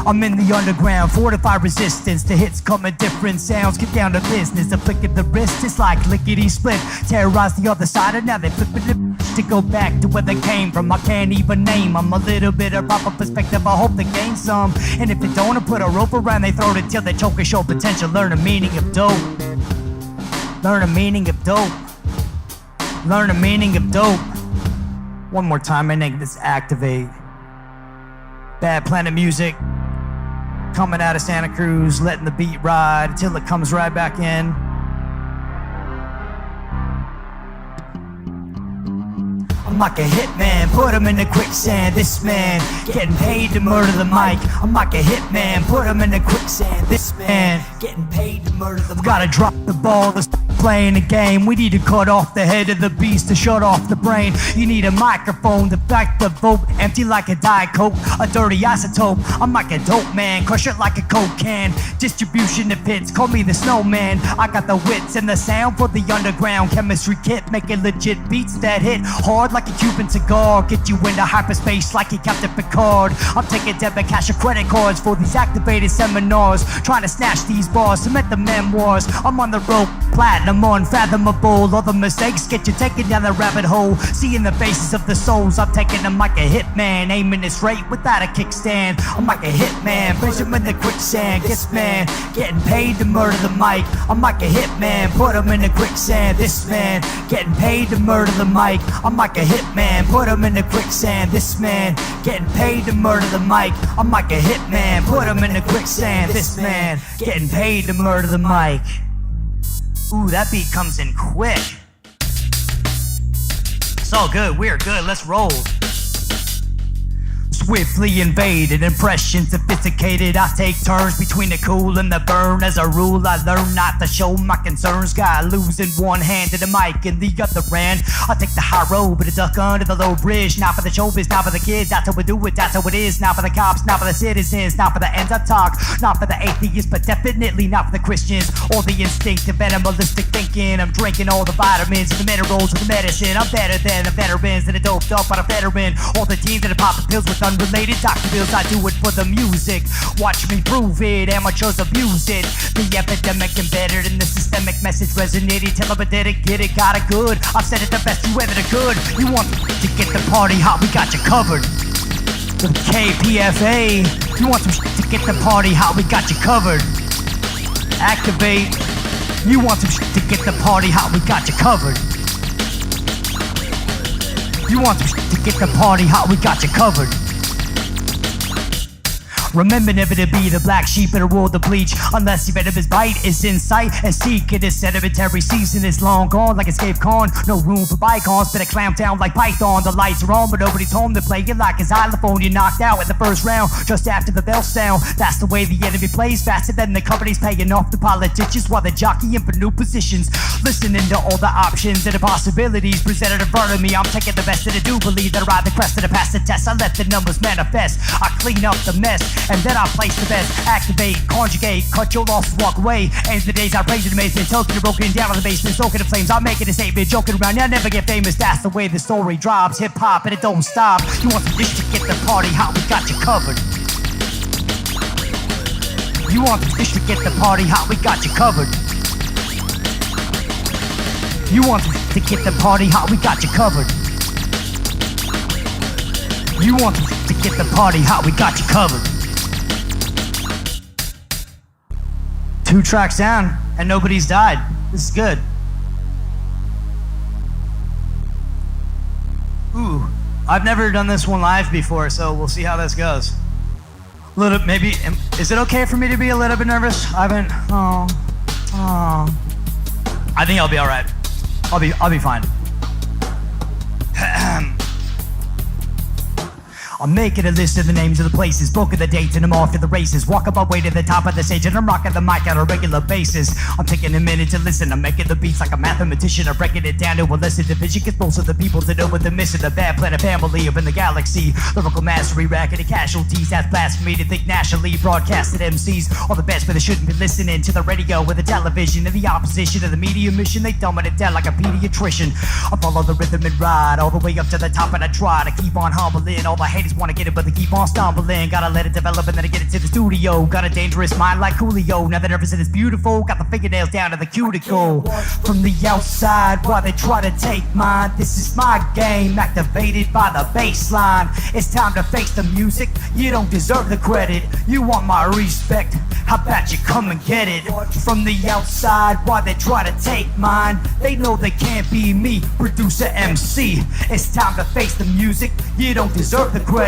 I'm in the underground, fortify resistance. The hits come in different sounds, get down to business. The flick of the wrist is like lickety split. Terrorize the other side and now they flipping it to go back to where they came from. I can't even name them. A little bit of proper perspective, I hope they gain some. And if they don't, I put a rope around their throat until they choke and show potential. Learn the meaning of dope. Learn the meaning of dope. Learn the meaning of dope. One more time, my name is Activate. Bad Planet Music. Coming out of Santa Cruz, letting the beat ride till it comes right back in. I'm like a hitman, put him in a quicksand. This man getting paid to murder the mic. I'm like a hitman, put him in a quicksand. This man getting paid to murder the mic. Gotta drop the ball to start playing the game. We need to cut off the head of the beast to shut off the brain. You need a microphone to back the vote. Empty like a Diet Coke, a dirty isotope. I'm like a dope man, crush it like a Coke can. Distribution of hits, call me the snowman. I got the wits and the sound for the underground chemistry kit. Making legit beats that hit hard like a Cuban cigar. Get you into hyperspace like you Captain Picard. I'm taking debit cash or credit cards for these activated seminars. Trying to snatch these bars, cement the memoirs. I'm on the rope, platinum, unfathomable. All the mistakes get you taken down the rabbit hole. Seeing the faces of the souls, I'm taking them like a hitman. Aiming it straight without a kickstand. I'm like a hitman, push him in the quicksand. This man getting paid to murder the mic. I'm like a hitman, put him in the quicksand. This man getting paid to murder the mic. I'm like a hitman, put him in the quicksand. This man getting paid to murder the mic. I'm like a hitman, put him in the quicksand. This man getting paid to murder the mic. Ooh, that beat comes in quick. It's all good, we're good, let's roll. Swiftly invaded, impression sophisticated. I take turns between the cool and the burn. As a rule, I learn not to show my concerns. Got losing one hand to the mic and the other hand. I take the high road, but a duck under the low bridge. Not for the showbiz, not for the kids. That's how we do it, that's how it is. Not for the cops, not for the citizens, not for the ends I talk. Not for the atheists, but definitely not for the Christians. Or the instinctive animalistic thinking. I'm drinking all the vitamins and the minerals and the medicine. I'm better than the veterans that are doped up by a veteran. All the teens that are popping pills with unrelated doctor bills. I do it for the music. Watch me prove it. Amateurs abuse it. The epidemic embedded in the systemic message resonated. Tell them I did it, get it, got it good. I've said it the best you ever could. You want to get the party hot? We got you covered. With KPFA. You want some shit to get the party hot? We got you covered. Activate. You want some shit to get the party hot? We got you covered. You want some shit to get the party hot? We got you covered. Remember never to be the black sheep in a world of bleach. Unless your venomous bite is in sight and seek it. This sedimentary season is long gone like escape con. No room for bygones, better clamp down like Python. The lights are on but nobody's home to play it like a xylophone. You're knocked out in the first round just after the bell sound. That's the way the enemy plays, faster than the company's paying off the politicians while they're jockeying for new positions. Listening to all the options and the possibilities presented in front of me. I'm taking the best that I do believe that I ride the crest of the past the test. I let the numbers manifest. I clean up the mess and then I place the best. Activate, conjugate, cut your losses, walk away. Ends the days I rage in amazement, token and broken down in the basement, soaking the flames. I'm making a statement, joking around, I'll never get famous. That's the way the story drops. Hip hop and it don't stop. You want some dish to get the party hot? We got you covered. You want the fish to get the party hot, we got you covered. You want to get the party hot, we got you covered. You want to get the party hot, we got you covered. 2 tracks down, and nobody's died. This is good. Ooh, I've never done this one live before, so we'll see how this goes. A little, maybe, is it okay for me to be a little bit nervous? I haven't, I think I'll be all right. I'll be fine. I'm making a list of the names of the places, book of the dates, and I'm off to the races. Walking my way to the top of the stage, and I'm rocking the mic on a regular basis. I'm taking a minute to listen, I'm making the beats like a mathematician. I'm breaking it down to a lesson division, cause most of the people that know what they're missing. The bad planet family up in the galaxy. Lyrical mastery, racking the casualties. That's blasphemy to think nationally. Broadcasted MCs, all the best, but they shouldn't be listening to the radio or the television. And the opposition of the media mission, they dumb it down like a pediatrician. I follow the rhythm and ride all the way up to the top, and I try to keep on humbling. All the haters wanna get it, but they keep on stumbling. Gotta let it develop and then I get it to the studio. Got a dangerous mind like Coolio. Now that everything is beautiful, got the fingernails down to the cuticle. From the outside, while they try to take mine, this is my game, activated by the bass line. It's time to face the music. You don't deserve the credit. You want my respect. How about you come and get it? From the outside, while they try to take mine, they know they can't be me, producer MC. It's time to face the music. You don't deserve the credit.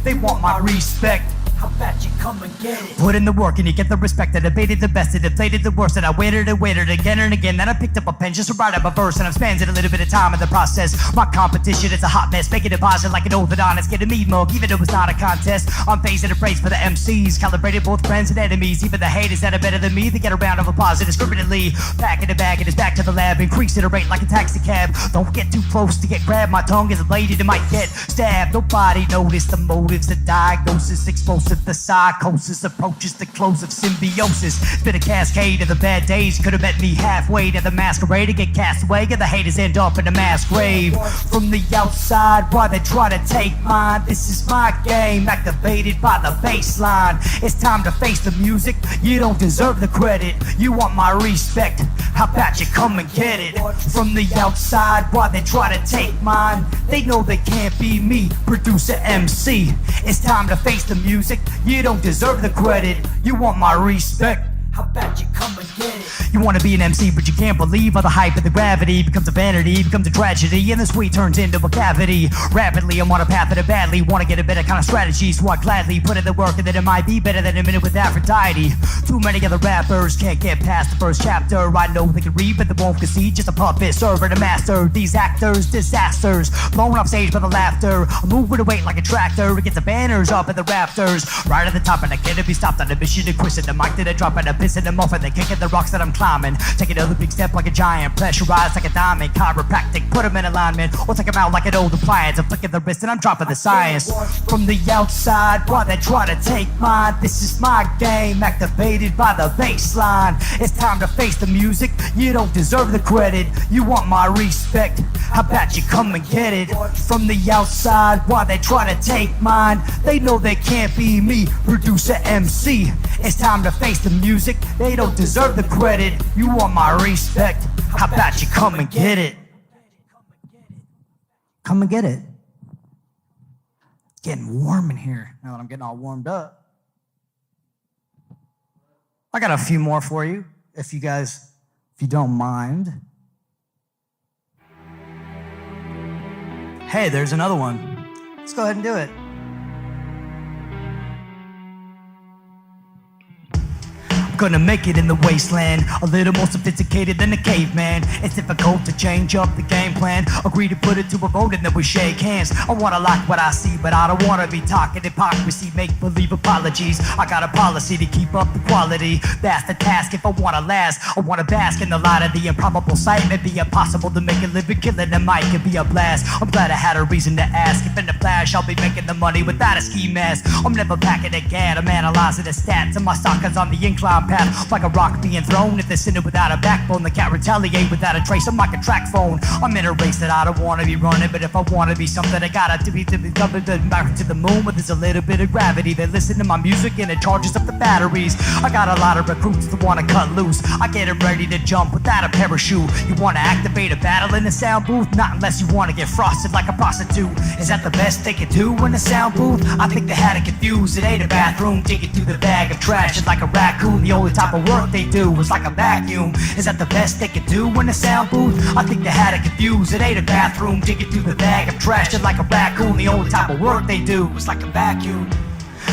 They want my respect. How about you come and get it? Put in the work and you get the respect. I debated the best and deflated the worst, and I waited and waited again and again. Then I picked up a pen just to write up a verse, and I'm spending a little bit of time in the process. My competition is a hot mess, making it positive like an orthodontist. Get a meat mug, even though it's not a contest. I'm phasing the praise for the MCs, calibrated both friends and enemies. Even the haters that are better than me, they get a round of applause indiscriminately. Back in the bag and it's back to the lab, increasing the rate like a taxi cab. Don't get too close to get grabbed. My tongue is bladed, it might get stabbed. Nobody noticed the motives, the diagnosis, explosive. The psychosis approaches the close of symbiosis. Been a cascade of the bad days. Could have met me halfway to the masquerade to get cast away, and the haters end up in a mass grave. From the outside, while they try to take mine, this is my game, activated by the bass line. It's time to face the music. You don't deserve the credit. You want my respect. How about you come and get it? From the outside, while they try to take mine, they know they can't be me, producer MC. It's time to face the music. You don't deserve the credit. You want my respect. How about you come and get it? You wanna be an MC, but you can't believe how the hype and the gravity becomes a vanity, becomes a tragedy, and the sweet turns into a cavity. Rapidly, I'm on a path that I badly wanna get a better kind of strategy, so I gladly put in the work, and then it might be better than a minute with Aphrodite. Too many other rappers can't get past the first chapter. I know they can read, but they won't concede. Just a puppet, server to master. These actors, disasters, blown off stage by the laughter. I'm moving away like a tractor. It gets the banners up in the rafters, right at the top, and I can't be stopped on a mission to quit it. The mic that I drop, and I'm pissing them off, and they kicking the rocks that I'm climbing. Take another big step like a giant, pressurized like a diamond. Chiropractic, put them in alignment, or take them out like an old appliance. I'm flicking the wrist and I'm dropping the science. From the outside, while they try to take mine, this is my game, activated by the bass line. It's time to face the music. You don't deserve the credit. You want my respect. How about you come and get it? From the outside, while they try to take mine, they know they can't be me, producer MC. It's time to face the music. They don't deserve the credit. You want my respect. How about you come and get it? Come and get it. It's getting warm in here now that I'm getting all warmed up. I got a few more for you, if you don't mind. Hey, there's another one. Let's go ahead and do it. Gonna make it in the wasteland, a little more sophisticated than a caveman. It's difficult to change up the game plan. Agree to put it to a vote and then we shake hands. I wanna like what I see, but I don't wanna be talking hypocrisy, make believe apologies. I got a policy to keep up the quality. That's the task if I wanna last. I wanna bask in the light of the improbable sight. Maybe impossible to make a living, killing the mic could be a blast. I'm glad I had a reason to ask. If in the flash I'll be making the money without a ski mask. I'm never packing a gad, I'm analyzing the stats and my stock is on the incline. path like a rock being thrown at the center without a backbone that can't retaliate without a trace. I'm like a track phone. I'm in a race that I don't want to be running, but if I want to be something, I gotta to be back to the moon. But there's a little bit of gravity. They listen to my music and it charges up the batteries. I got a lot of recruits that want to cut loose. I get them ready to jump without a parachute. You want to activate a battle in the sound booth? Not unless you want to get frosted like a prostitute. Is that the best they could do in the sound booth? I think they had it confused. It ain't a bathroom, digging through the bag of trash. It's like a raccoon. The only type of work they do is like a vacuum. Is that the best they could do in the sound booth? I think they had it confused. It ain't a bathroom, digging through the bag of trash. It's like a raccoon. The only type of work they do is like a vacuum.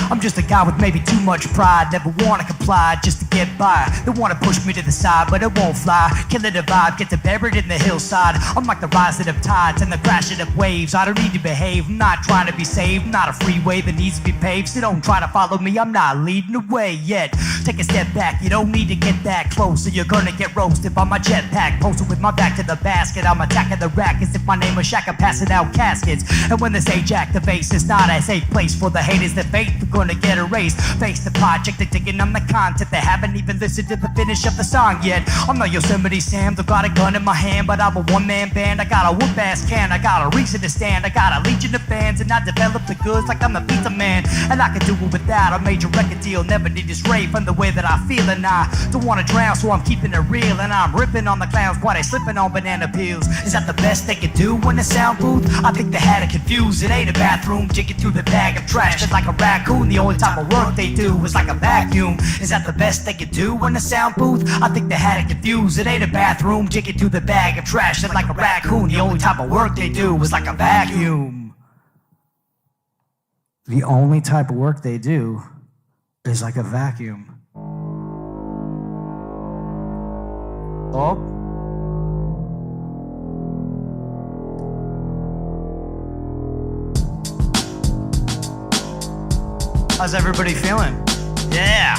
I'm just a guy with maybe too much pride. Never wanna comply just to get by. They wanna push me to the side, but it won't fly. Killing the vibe, get buried in the hillside. I'm like the rising of tides and the crashing of waves. I don't need to behave, I'm not trying to be saved. I'm not a freeway that needs to be paved. So don't try to follow me, I'm not leading the way yet. Take a step back, you don't need to get that close, or you're gonna get roasted by my jetpack. Posted with my back to the basket, I'm attacking the rack as if my name was Shaq. I'm passing out caskets. And when the stage activates, it's not a safe place for the haters that fake. Gonna get erased. Face the project, they're digging on the content. They haven't even listened to the finish of the song yet. I'm not Yosemite Sam, I've got a gun in my hand, but I'm a one-man band. I got a whoop-ass can, I got a reason to stand. I got a legion of fans, and I develop the goods like I'm the pizza man. And I can do it without a major record deal. Never need this rave from the way that I feel, and I don't wanna drown, so I'm keeping it real. And I'm ripping on the clowns while they slipping on banana peels. Is that the best they could do in the sound booth? I think they had it confused. It ain't a bathroom, digging through the bag of trash. Just like a raccoon, the only type of work they do is like a vacuum. Is that the best they could do in the sound booth? I think they had it confused. It ain't a bathroom, digging through the bag of trash. Just like a raccoon, the only type of work they do is like a vacuum. The only type of work they do is like a vacuum. Oh. How's everybody feeling? Yeah.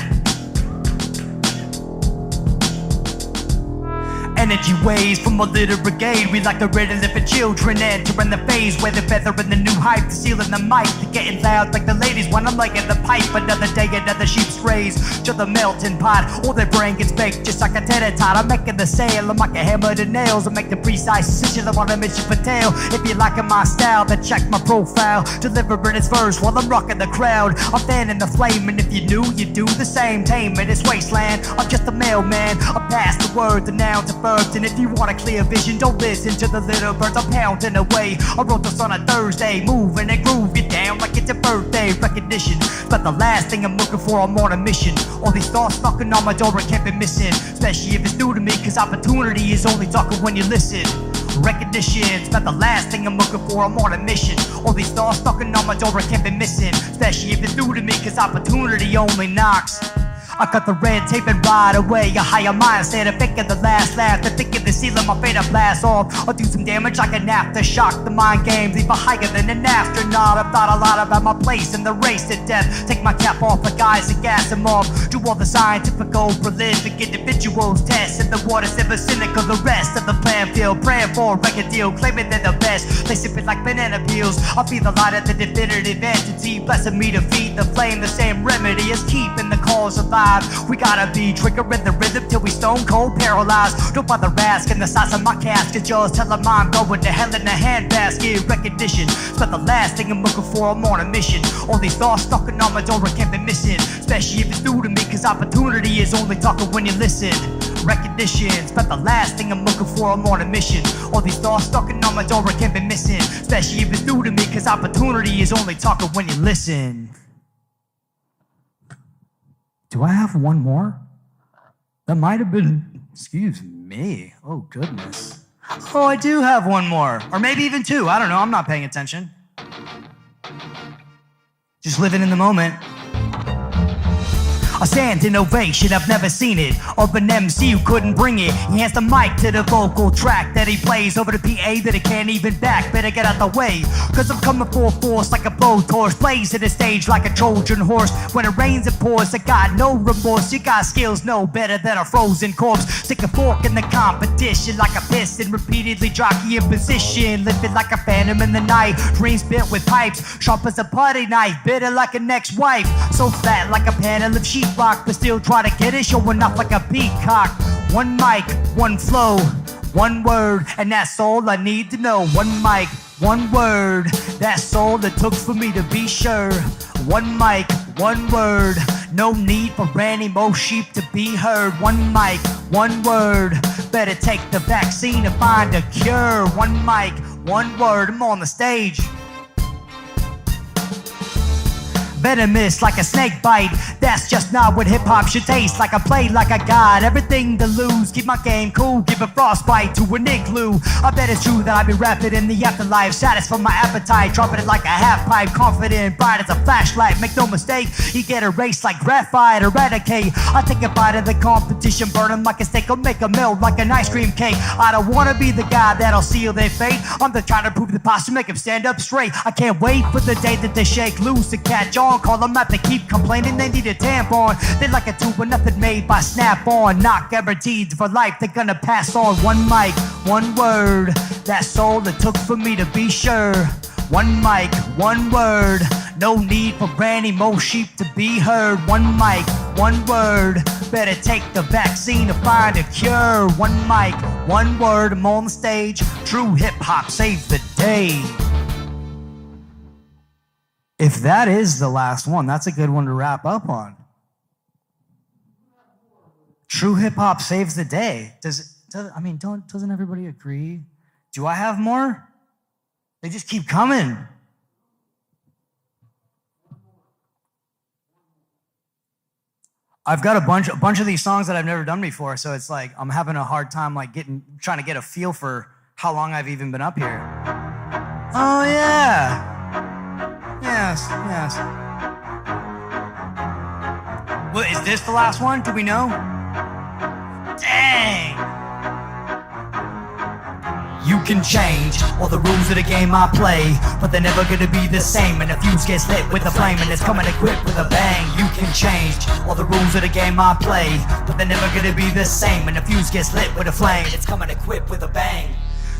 Energy waves from a little brigade. We like the red and living children entering the phase where the feather and the new hype, the sealing the mic, the getting loud like the ladies when I'm lighting the pipe. Another day, another sheep's raised to the melting pot. All their brain gets baked just like a tater-tot. I'm making the sale, I'm like a hammer to nails. I make the precise decision, I wanna mention for tail. If you're liking my style, then check my profile. Delivering its verse while I'm rocking the crowd. I'm fanning the flame, and if you knew, you do the same. Taming this wasteland, I'm just a mailman. I pass the word, the noun to verbs. And if you want a clear vision, don't listen to the little birds. I'm pounding away. I wrote this on a Thursday, moving and groove you down like it's a birthday. Recognition, but the last thing I'm looking for, I'm on a mission. All these thoughts knocking on my door, I can't be missing. Especially if it's new to me, cause opportunity is only talking when you listen. Recognition's about the last thing I'm looking for, I'm on a mission. All these thoughts knocking on my door, I can't be missing. Especially if it's new to me, cause opportunity only knocks. I cut the red tape and ride away. A higher mindset, a thinking the last laugh. The thinking the ceiling, my fate, I blast off. I'll do some damage like an aftershock. The mind games, even higher than an astronaut. I've thought a lot about my place in the race to death. Take my cap off like guys and gas them off. Do all the scientific, prolific individuals test. And the water's never cynical, the rest of the plan field. Praying for a record deal, claiming they're the best. They sip it like banana peels. I'll be the light of the definitive entity. Blessing me to feed the flame, the same remedy as keeping the cause alive. We gotta be triggering the rhythm till we stone cold paralyzed. Don't bother asking the size of my casket. Just tell them I'm going to hell in a handbasket. Recognition, it's but the last thing I'm looking for, I'm on a mission. All these thoughts knocking on my door, I can't be missing. Especially if it's new to me, cause opportunity is only talking when you listen. Recognition, it's but the last thing I'm looking for, I'm on a mission. All these thoughts knocking on my door, I can't be missing. Especially if it's new to me, cause opportunity is only talking when you listen. Do I have one more? That might have been, excuse me. Oh, goodness. Oh, I do have one more. Or maybe even two. I don't know. I'm not paying attention. Just living in the moment. A standing ovation, I've never seen it. Of an MC who couldn't bring it. He hands the mic to the vocal track that he plays over the PA that he can't even back. Better get out the way, cause I'm coming full force like a blowtorch. Blazing the stage like a Trojan horse. When it rains it pours, I got no remorse. You got skills no better than a frozen corpse. Stick a fork in the competition like a piston. Repeatedly jockey in position. Living like a phantom in the night. Dreams bent with pipes. Sharp as a putty knife. Bitter like an ex-wife. So fat like a panel of sheep. rock, but still try to get it, showing off like a peacock. One mic, one flow, one word, and that's all I need to know. One mic, one word, that's all it took for me to be sure. One mic, one word, no need for any more sheep to be heard. One mic, one word, better take the vaccine to find a cure. One mic, one word, I'm on the stage. Venomous like a snake bite, that's just not what hip-hop should taste like. I play like I got everything to lose, keep my game cool, give a frostbite to an igloo. I bet it's true that I be rapping in the afterlife, satisfy my appetite, dropping it like a half-pipe, confident, bright as a flashlight. Make no mistake, you get erased like graphite, eradicate. I take a bite of the competition, burn them like a steak, or make them melt like an ice cream cake. I don't wanna be the guy that'll seal their fate, I'm the trying to prove the posture, make them stand up straight. I can't wait for the day that they shake loose and catch on. Call them out, they keep complaining they need a tampon. They like a tube but nothing made by Snap-on. Not guaranteed for life, they're gonna pass on. One mic, one word, that's all it took for me to be sure. One mic, one word, no need for any more sheep to be heard. One mic, one word, better take the vaccine to find a cure. One mic, one word, I'm on the stage. True hip-hop saves the day. If that is the last one, that's a good one to wrap up on. True hip-hop saves the day. Doesn't everybody agree? Do I have more? They just keep coming. I've got a bunch of these songs that I've never done before, so it's like I'm having a hard time trying to get a feel for how long I've even been up here. Oh yeah. Yes. Well, is this the last one? Do we know? Dang! You can change all the rules of the game I play, but they're never gonna be the same. And the fuse gets lit with a flame and it's coming equipped with a bang. You can change all the rules of the game I play, but they're never gonna be the same. And the fuse gets lit with a flame, it's coming equipped with a bang.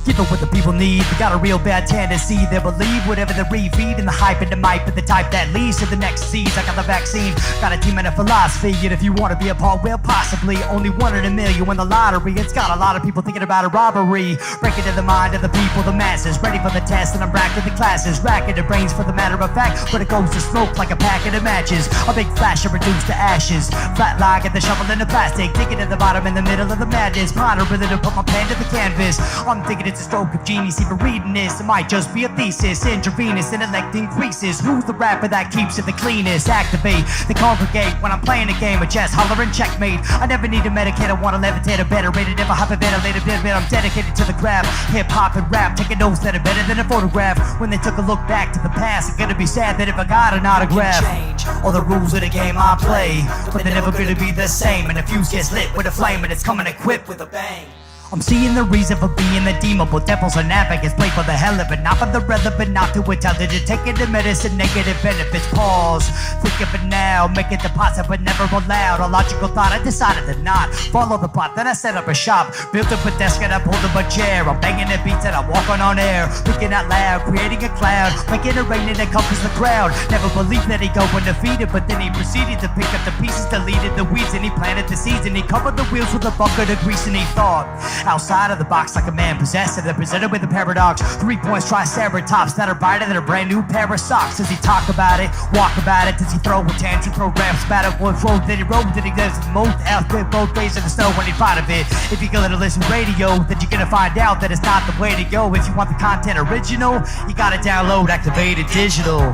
Give it what the people need. They got a real bad tendency. They believe whatever they refeed, and the hype and the might, but the type that leads to the next seeds. I got the vaccine, got a team and a philosophy. And if you want to be a part, well, possibly only one in a million win the lottery. It's got a lot of people thinking about a robbery. Break into the mind of the people, the masses. Ready for the test, and I'm racking the classes. Racking the brains for the matter of fact, but it goes to smoke like a packet of matches. A big flash and reduced to ashes. Flat lie, get the shovel in the plastic. Digging at the bottom in the middle of the madness. Ponder with it to put my pen to the canvas. I'm thinking it's a stroke of genius, even reading this. It might just be a thesis, intravenous, intellect increases. Who's the rapper that keeps it the cleanest? Activate, they congregate when I'm playing a game of chess, hollering checkmate. I never need to medicate, I want to levitate, a better rated, never hyperventilated, bit. I'm dedicated to the craft, hip-hop and rap, taking notes that are better than a photograph. When they took a look back to the past, it's gonna be sad that if I got an autograph. Change all the rules of the game I play, but they're never gonna be the same. And the fuse gets lit with a flame, and it's coming equipped with a bang. I'm seeing the reason for being the deemable. Devils and advocates play for the hell of it, not for the relevant, not too intelligent. Taking the medicine, negative benefits. Pause, think of it now, make it deposit but never allowed. A logical thought, I decided to not follow the plot. Then I set up a shop, built up a desk and I pulled up a chair. I'm banging the beats and I'm walking on air, thinking out loud, creating a cloud, making it rain and it covers the crowd. Never believed that he'd go undefeated, but then he proceeded to pick up the pieces, deleted the weeds, and he planted the seeds, and he covered the wheels with a bucket of grease, and he thought outside of the box like a man possessed, and then presented with a paradox. 3 points, triceratops that are brighter than a brand new pair of socks. Does he talk about it, walk about it? Does he throw a tantrum, throw raps about it? What road did he roll? Did he live most out there both ways in the snow when he thought of it? If you're gonna listen radio, then you're gonna find out that it's not the way to go. If you want the content original, you gotta download Activated Digital.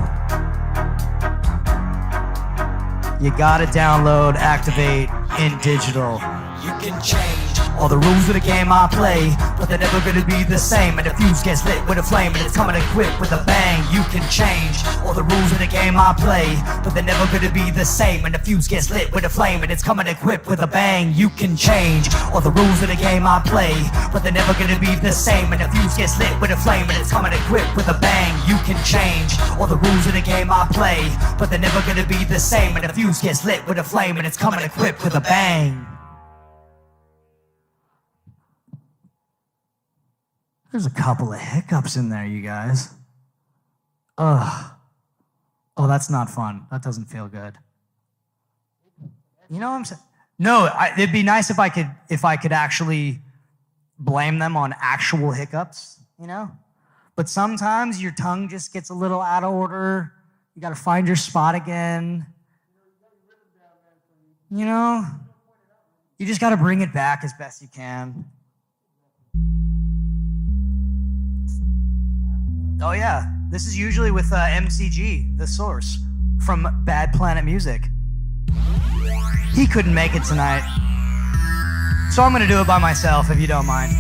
You gotta download Activate in digital. You can change all the rules of the game I play, but they're never gonna be the same. And the fuse gets lit with a flame, and it's coming equipped with a bang. You can change all the rules of the game I play, but they're never gonna be the same. And the fuse gets lit with a flame, and it's coming equipped with a bang. You can change all the rules of the game I play, but they're never gonna be the same. And the fuse gets lit with a flame, and it's coming equipped with a bang. You can change all the rules of the game I play, but they're never gonna be the same. And the fuse gets lit with a flame, and it's coming equipped with a bang. There's a couple of hiccups in there, you guys. Ugh. Oh, that's not fun. That doesn't feel good. You know what I'm saying? No, it'd be nice if I could actually blame them on actual hiccups, you know? But sometimes your tongue just gets a little out of order. You got to find your spot again. You know? You just got to bring it back as best you can. Oh, yeah. This is usually with MCG, the source, from Bad Planet Music. He couldn't make it tonight. So I'm going to do it by myself, if you don't mind.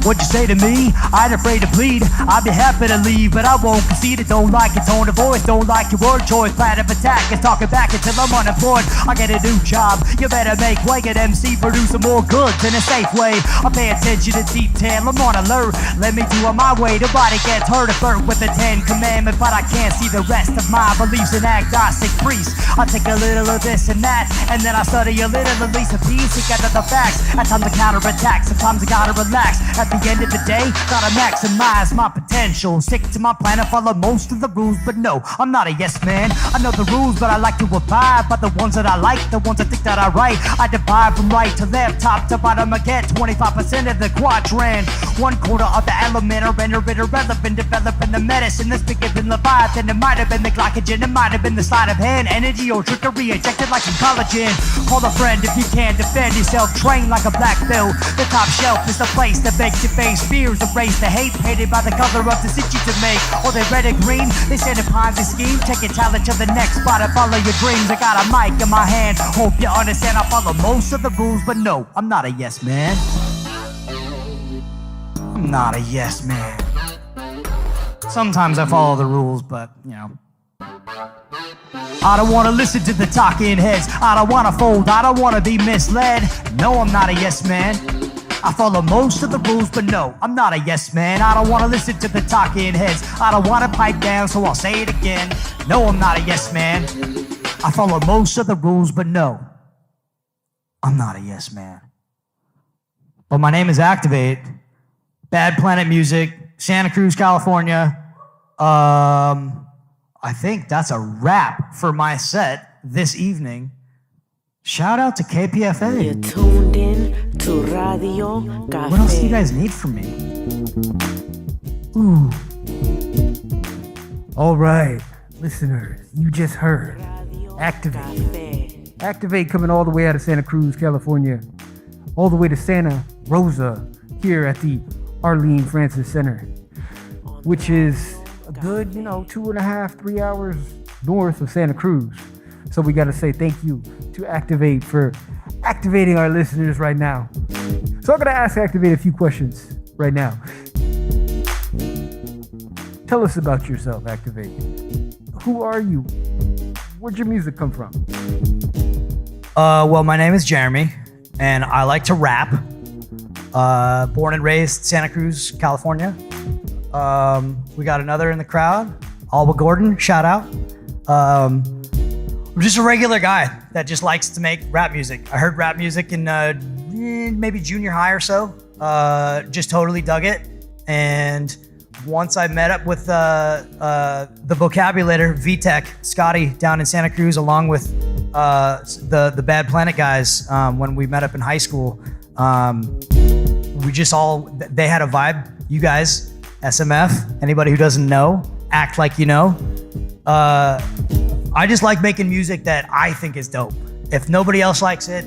What'd you say to me? I ain't afraid to plead. I'd be happy to leave, but I won't concede it. Don't like your tone of voice, don't like your word choice. Plan of attack is talking back until I'm unemployed. I get a new job, you better make way. Get MC, producing more goods in a safe way. I pay attention to detail, I'm on alert. Let me do it my way, nobody gets hurt. I flirt with the 10 commandments, but I can't see the rest of my beliefs in agnostic priests. I take a little of this and that, and then I study a little, at least a piece to gather the facts. At times I counterattack, sometimes I gotta relax. At the end of the day, gotta maximize my potential. Stick to my plan and follow most of the rules, but no, I'm not a yes man. I know the rules, but I like to abide by the ones that I like, the ones I think that I write. I divide from right to left, top to bottom. I get 25% of the quadrant. 1/4 of the element are irrelevant. Developing the medicine that's bigger than Leviathan. It might have been the glycogen, it might have been the sleight of hand. Energy or trickery injected like some collagen. Call a friend if you can't defend yourself. Train like a black belt. The top shelf is the place that makes you face fears, erase the hate, painted by the color of the city to make. Or they red and green, they stand in Ponzi scheme. Take your talent to the next spot and follow your dreams. I got a mic in my hand, hope you understand. I follow most of the rules, but no, I'm not a yes man. I'm not a yes man. Sometimes I follow the rules, but you know. I don't wanna listen to the talking heads. I don't wanna fold, I don't wanna be misled. No, I'm not a yes man. I follow most of the rules, but no, I'm not a yes man. I don't wanna listen to the talking heads. I don't wanna pipe down, so I'll say it again. No, I'm not a yes man. I follow most of the rules, but no, I'm not a yes man. But my name is Activate. Bad Planet Music, Santa Cruz, California. I think that's a wrap for my set this evening. Shout out to KPFA. You're tuned in to Radio Café. What else do you guys need from me? Ooh. All right, listeners, you just heard Radio Activate. Café. Activate coming all the way out of Santa Cruz, California, all the way to Santa Rosa here at the Arlene Francis Center, which is a good, 2.5, 3 hours north of Santa Cruz. So we got to say thank you to Activate for activating our listeners right now. So I'm going to ask Activate a few questions right now. Tell us about yourself, Activate. Who are you? Where'd your music come from? Well, my name is Jeremy, and I like to rap. Born and raised Santa Cruz, California. We got another in the crowd, Alwa Gordon, shout out. I'm just a regular guy that just likes to make rap music. I heard rap music in maybe junior high or so. Just totally dug it. And once I met up with the vocabulator, VTech, Scotty, down in Santa Cruz, along with the Bad Planet guys, when we met up in high school, we just they had a vibe. You guys, SMF, anybody who doesn't know, act like you know. I just like making music that I think is dope. If nobody else likes it,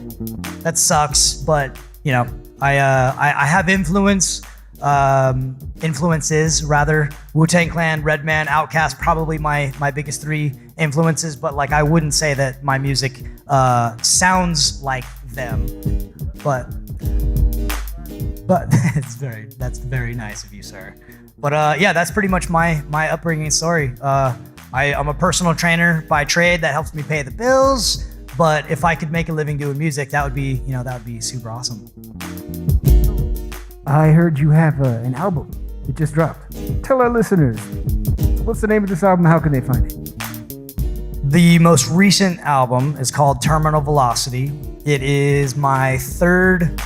that sucks. But I have influences rather. Wu-Tang Clan, Redman, Outkast, probably my biggest 3 influences. But I wouldn't say that my music sounds like them. But that's very nice of you, sir. But yeah, that's pretty much my upbringing story. I'm a personal trainer by trade that helps me pay the bills. But if I could make a living doing music, that would be super awesome. I heard you have an album. It just dropped. Tell our listeners, what's the name of this album? How can they find it? The most recent album is called Terminal Velocity. It is my 3rd,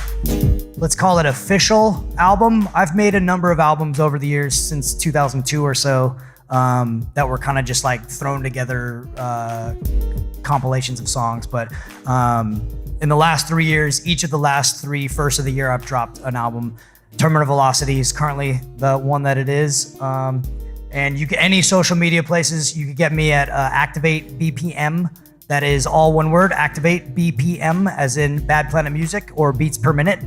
let's call it official album. I've made a number of albums over the years since 2002 or so. that were kind of just like thrown together compilations of songs. But in the last 3 years, each of the last three first of the year, I've dropped an album. Terminal Velocity is currently the one that it is. And you can, any social media places, you can get me at Activate BPM. That is all one word, Activate BPM, as in Bad Planet Music or beats per minute.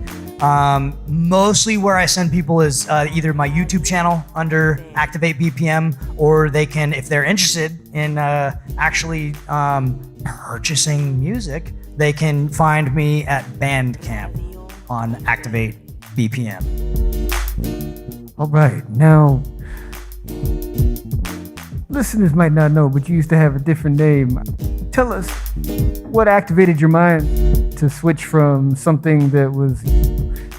Mostly where I send people is either my YouTube channel under Activate BPM, or they can, if they're interested in actually purchasing music, they can find me at Bandcamp on Activate BPM. All right, now, listeners might not know, but you used to have a different name. Tell us what activated your mind to switch from something that was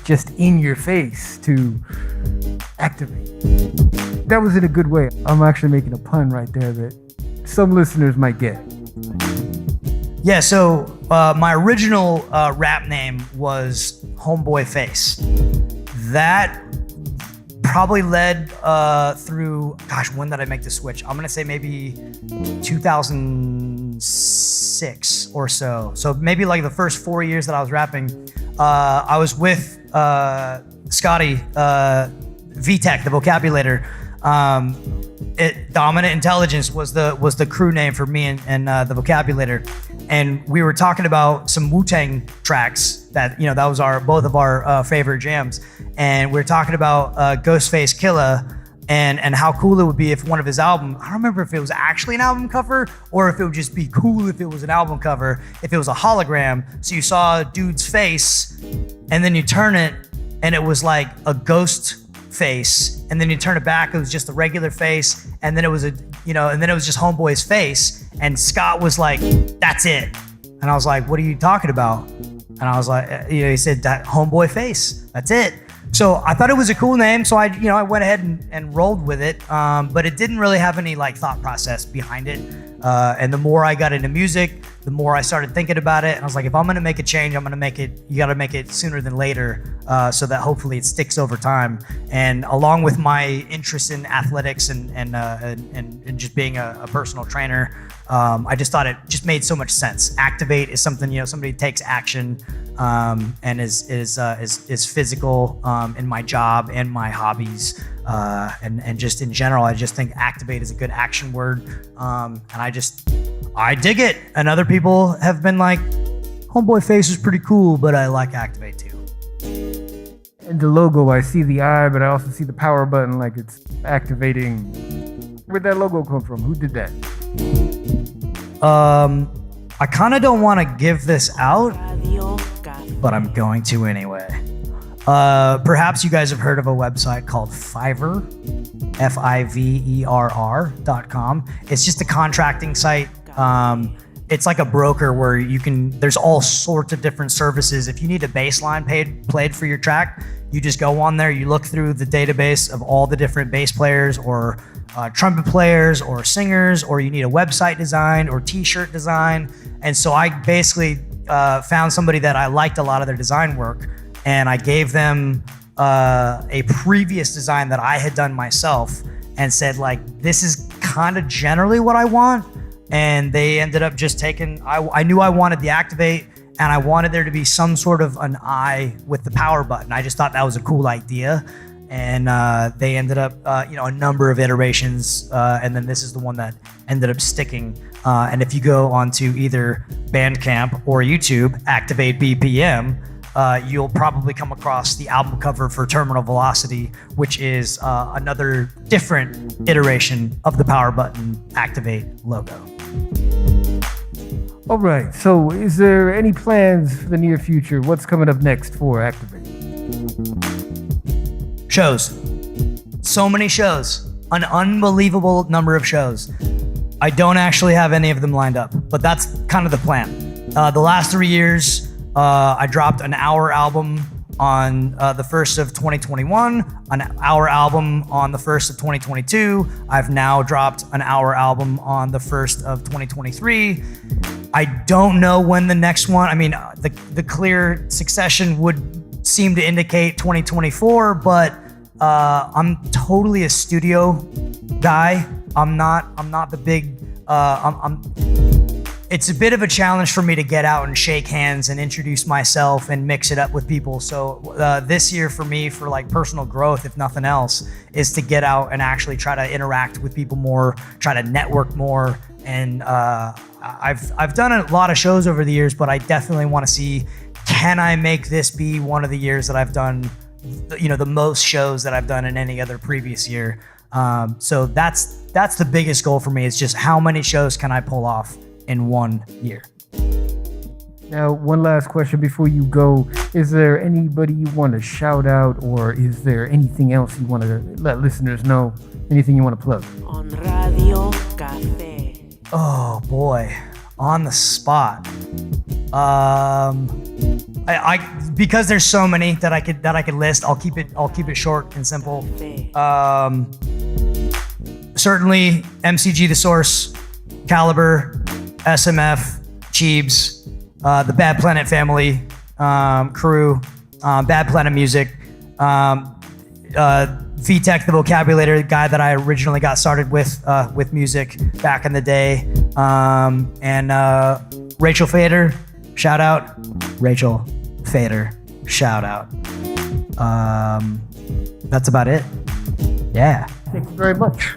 just in your face to Activate. That was in a good way. I'm actually making a pun right there that some listeners might get. Yeah, so my original rap name was Homeboy Face. That probably led through, gosh, when did I make the switch? I'm gonna say maybe 2006 or so. So maybe like the first 4 years that I was rapping, I was with Scotty, VTech, the vocabulator. Dominant Intelligence was the crew name for me and the vocabulator. And we were talking about some Wu-Tang tracks that, that was both of our favorite jams. And we were talking about Ghostface Killah and how cool it would be if one of his albums, I don't remember if it was actually an album cover or if it would just be cool if it was an album cover, if it was a hologram. So you saw a dude's face and then you turn it and it was like a ghost face, and then you turn it back, it was just a regular face, and then it was and then it was just Homeboy's face, and Scott was like, "That's it," and I was like, "What are you talking about?" And I was like, he said, "That Homeboy Face, that's it." So I thought it was a cool name, so I went ahead and rolled with it, but it didn't really have any like thought process behind it. And the more I got into music, the more I started thinking about it. And I was like, if I'm gonna make a change, you gotta make it sooner than later, so that hopefully it sticks over time. And along with my interest in athletics and just being a personal trainer, I just thought it just made so much sense. Activate is something, somebody takes action, and is physical in my job and my hobbies, and just in general, I just think activate is a good action word, and I dig it. And other people have been like, Homeboy Face is pretty cool, but I like Activate too. And the logo, I see the eye, but I also see the power button like it's activating. Where'd that logo come from? Who did that? I kind of don't want to give this out, but I'm going to anyway. Perhaps you guys have heard of a website called Fiverr, Fiverr.com. It's just a contracting site. It's like a broker where there's all sorts of different services. If you need a bass line played for your track, you just go on there, you look through the database of all the different bass players or trumpet players or singers, or you need a website design or t-shirt design. And so I basically found somebody that I liked a lot of their design work, and I gave them a previous design that I had done myself and said, like, this is kind of generally what I want. And they ended up just taking, I knew I wanted the Activate, and I wanted there to be some sort of an eye with the power button. I just thought that was a cool idea. And they ended up, a number of iterations, and then this is the one that ended up sticking. And if you go onto either Bandcamp or YouTube, Activate BPM, you'll probably come across the album cover for Terminal Velocity, which is another different iteration of the power button Activate logo. All right, so is there any plans for the near future? What's coming up next for Activate? Shows. So many shows. An unbelievable number of shows. I don't actually have any of them lined up, but that's kind of the plan. The last 3 years, I dropped an hour album on the 1st of 2021, an hour album on the 1st of 2022. I've now dropped an hour album on the 1st of 2023. I don't know when the next one, the clear succession would seem to indicate 2024, but I'm totally a studio guy. I'm not the big. It's a bit of a challenge for me to get out and shake hands and introduce myself and mix it up with people. So this year for me, for like personal growth, if nothing else, is to get out and actually try to interact with people more, try to network more. And I've done a lot of shows over the years, but I definitely want to see, can I make this be one of the years that I've done, the most shows that I've done in any other previous year. So that's the biggest goal for me, is just how many shows can I pull off in 1 year. Now, one last question before you go. Is there anybody you want to shout out, or is there anything else you want to let listeners know? Anything you want to plug? On Radio Café. Oh boy, on the spot. I because there's so many that I could list. I'll keep it short and simple. Certainly MCG The Source, Caliber, SMF, Cheebs, the Bad Planet family, crew, Bad Planet Music, VTech, the vocabulator guy that I originally got started with music back in the day, and Rachel Fader, shout out. Rachel Fader, shout out. That's about it. Yeah. Thank you very much.